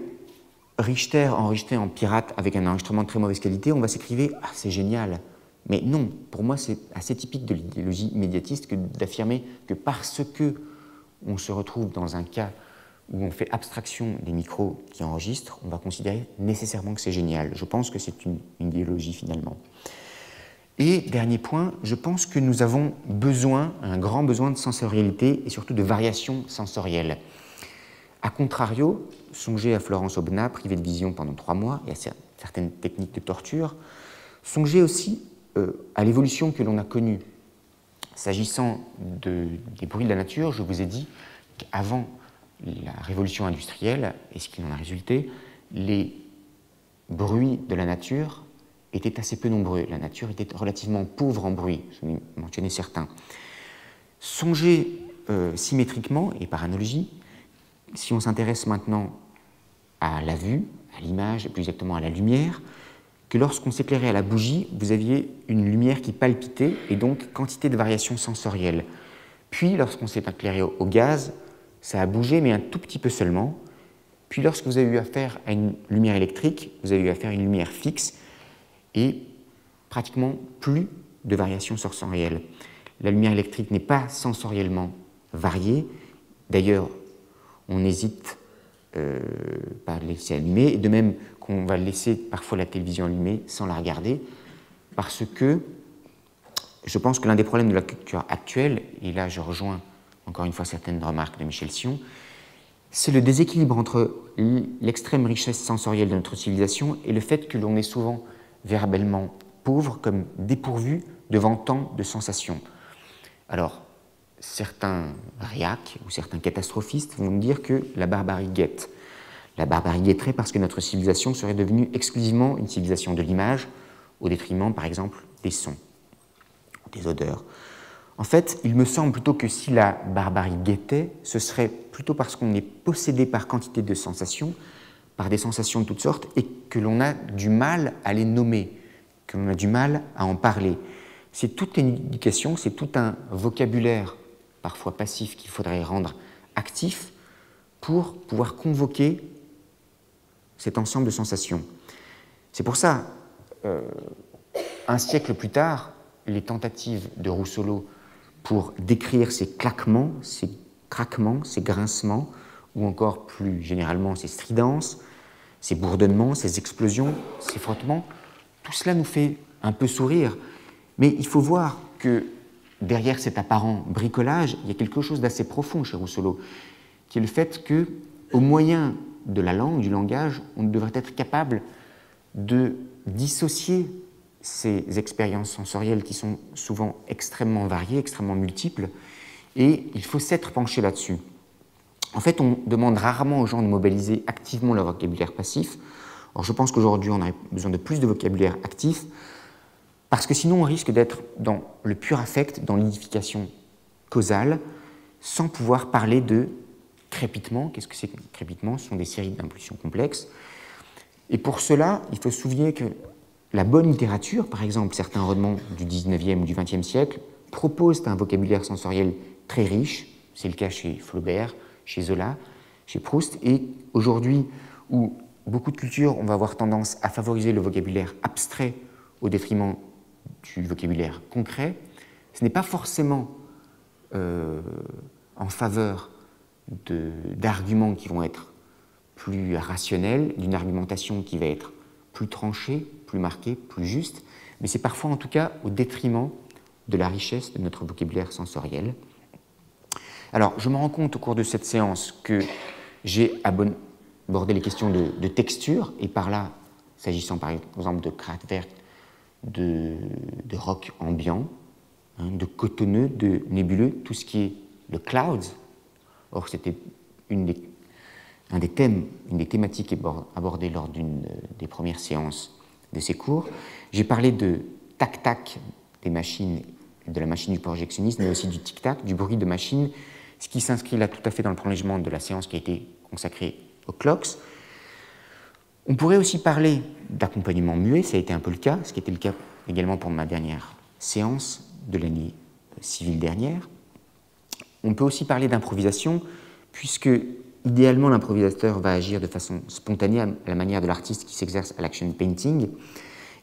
Richter enregistré en pirate avec un enregistrement de très mauvaise qualité, on va s'écrire « Ah, c'est génial !» Mais non, pour moi, c'est assez typique de l'idéologie médiatiste que d'affirmer que parce que on se retrouve dans un cas où on fait abstraction des micros qui enregistrent, on va considérer nécessairement que c'est génial. Je pense que c'est une idéologie finalement. Et dernier point, je pense que nous avons besoin, un grand besoin de sensorialité et surtout de variation sensorielle. A contrario, songez à Florence Aubenas, privée de vision pendant 3 mois, et à certaines techniques de torture. Songez aussi à l'évolution que l'on a connue. S'agissant des bruits de la nature, je vous ai dit qu'avant la révolution industrielle, et ce qui en a résulté, les bruits de la nature étaient assez peu nombreux. La nature était relativement pauvre en bruit, je vais mentionner certains. Songez symétriquement et par analogie, si on s'intéresse maintenant à la vue, à l'image, et plus exactement à la lumière, que lorsqu'on s'éclairait à la bougie, vous aviez une lumière qui palpitait et donc quantité de variations sensorielles. Puis, lorsqu'on s'est éclairé au gaz, ça a bougé, mais un tout petit peu seulement. Puis, lorsque vous avez eu affaire à une lumière électrique, vous avez eu affaire à une lumière fixe et pratiquement plus de variations sensorielles. La lumière électrique n'est pas sensoriellement variée. D'ailleurs, on hésite pas le laisser allumer, et de même qu'on va laisser parfois la télévision allumée sans la regarder, parce que je pense que l'un des problèmes de la culture actuelle, et là je rejoins encore une fois certaines remarques de Michel Sion, c'est le déséquilibre entre l'extrême richesse sensorielle de notre civilisation et le fait que l'on est souvent verbalement pauvre, comme dépourvu devant tant de sensations. Alors, certains réacs ou certains catastrophistes vont me dire que la barbarie guette. La barbarie guetterait parce que notre civilisation serait devenue exclusivement une civilisation de l'image, au détriment, par exemple, des sons, des odeurs. En fait, il me semble plutôt que si la barbarie guettait, ce serait plutôt parce qu'on est possédé par quantité de sensations, par des sensations de toutes sortes, et que l'on a du mal à les nommer, que l'on a du mal à en parler. C'est toute une éducation, c'est tout un vocabulaire, parfois passif, qu'il faudrait rendre actif pour pouvoir convoquer cet ensemble de sensations. C'est pour ça, un siècle plus tard, les tentatives de Roussolo pour décrire ces claquements, ces craquements, ces grincements, ou encore plus généralement ces stridences, ces bourdonnements, ces explosions, ces frottements. Tout cela nous fait un peu sourire, mais il faut voir que derrière cet apparent bricolage, il y a quelque chose d'assez profond chez Russolo, qui est le fait que, au moyen de la langue, du langage, on devrait être capable de dissocier ces expériences sensorielles qui sont souvent extrêmement variées, extrêmement multiples, et il faut s'être penché là-dessus. En fait, on demande rarement aux gens de mobiliser activement leur vocabulaire passif. Or, je pense qu'aujourd'hui, on a besoin de plus de vocabulaire actif, parce que sinon, on risque d'être dans le pur affect, dans l'identification causale, sans pouvoir parler de crépitement. Qu'est-ce que c'est que crépitement? Ce sont des séries d'impulsions complexes. Et pour cela, il faut se souvenir que la bonne littérature, par exemple certains romans du 19e ou du 20e siècle, proposent un vocabulaire sensoriel très riche. C'est le cas chez Flaubert, chez Zola, chez Proust. Et aujourd'hui, où beaucoup de cultures, on va avoir tendance à favoriser le vocabulaire abstrait au détriment du vocabulaire concret, ce n'est pas forcément en faveur d'arguments qui vont être plus rationnels, d'une argumentation qui va être plus tranchée, plus marquée, plus juste, mais c'est parfois en tout cas au détriment de la richesse de notre vocabulaire sensoriel. Alors, je me rends compte au cours de cette séance que j'ai abordé les questions de texture, et par là, s'agissant par exemple de Kraftwerk, de rock ambiant, de cotonneux, de nébuleux, tout ce qui est le clouds. Or, c'était une des thématiques abordées lors d'une des premières séances de ces cours. J'ai parlé de tac-tac des machines, de la machine du projectionniste, mais aussi du tic-tac, du bruit de machine, ce qui s'inscrit là tout à fait dans le prolongement de la séance qui a été consacrée aux clocks. On pourrait aussi parler d'accompagnement muet, ça a été un peu le cas, ce qui était le cas également pour ma dernière séance de l'année civile dernière. On peut aussi parler d'improvisation, puisque idéalement l'improvisateur va agir de façon spontanée à la manière de l'artiste qui s'exerce à l'action painting.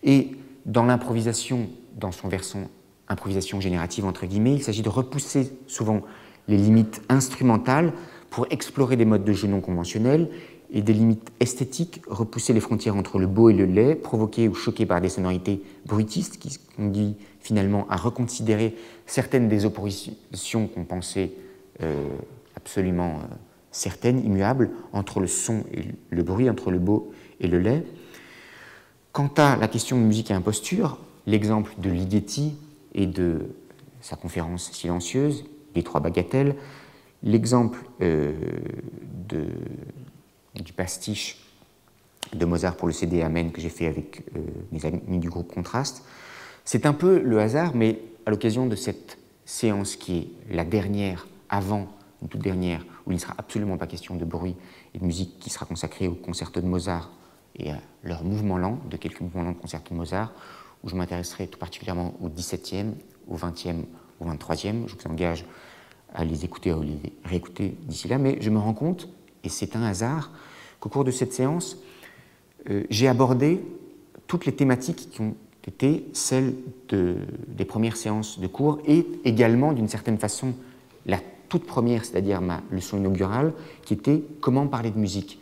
Et dans l'improvisation, dans son versant improvisation générative entre guillemets, il s'agit de repousser souvent les limites instrumentales pour explorer des modes de jeu non conventionnels et des limites esthétiques, repousser les frontières entre le beau et le laid, provoquer ou choquer par des sonorités bruitistes qui conduisent finalement à reconsidérer certaines des oppositions qu'on pensait absolument certaines, immuables, entre le son et le bruit, entre le beau et le laid. Quant à la question de musique et imposture, l'exemple de Ligeti et de sa conférence silencieuse, les trois bagatelles, l'exemple du pastiche de Mozart pour le CD Amen que j'ai fait avec mes amis du groupe Contraste. C'est un peu le hasard, mais à l'occasion de cette séance qui est la dernière, avant une toute dernière, où il ne sera absolument pas question de bruit et de musique, qui sera consacrée au concerto de Mozart et à leur mouvement lent, de quelques mouvements lents de concerto de Mozart, où je m'intéresserai tout particulièrement au 17e, au 20e, au 23e. Je vous engage à les écouter, à les réécouter d'ici là, mais je me rends compte, et c'est un hasard, qu'au cours de cette séance, j'ai abordé toutes les thématiques qui ont été celles des premières séances de cours, et également, d'une certaine façon, la toute première, c'est-à-dire ma leçon inaugurale, qui était comment parler de musique.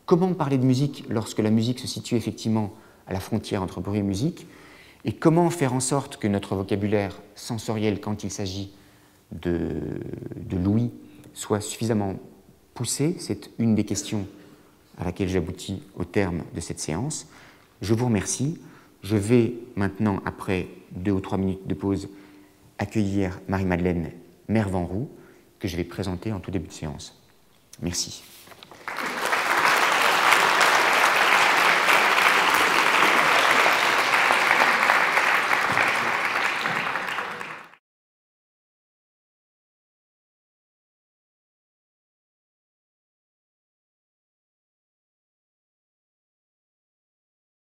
Comment parler de musique lorsque la musique se situe effectivement à la frontière entre bruit et musique, et comment faire en sorte que notre vocabulaire sensoriel, quand il s'agit de l'ouïe, soit suffisamment poussé. C'est une des questions à laquelle j'aboutis au terme de cette séance. Je vous remercie. Je vais maintenant, après 2 ou 3 minutes de pause, accueillir Marie-Madeleine Mervanroux, que je vais présenter en tout début de séance. Merci.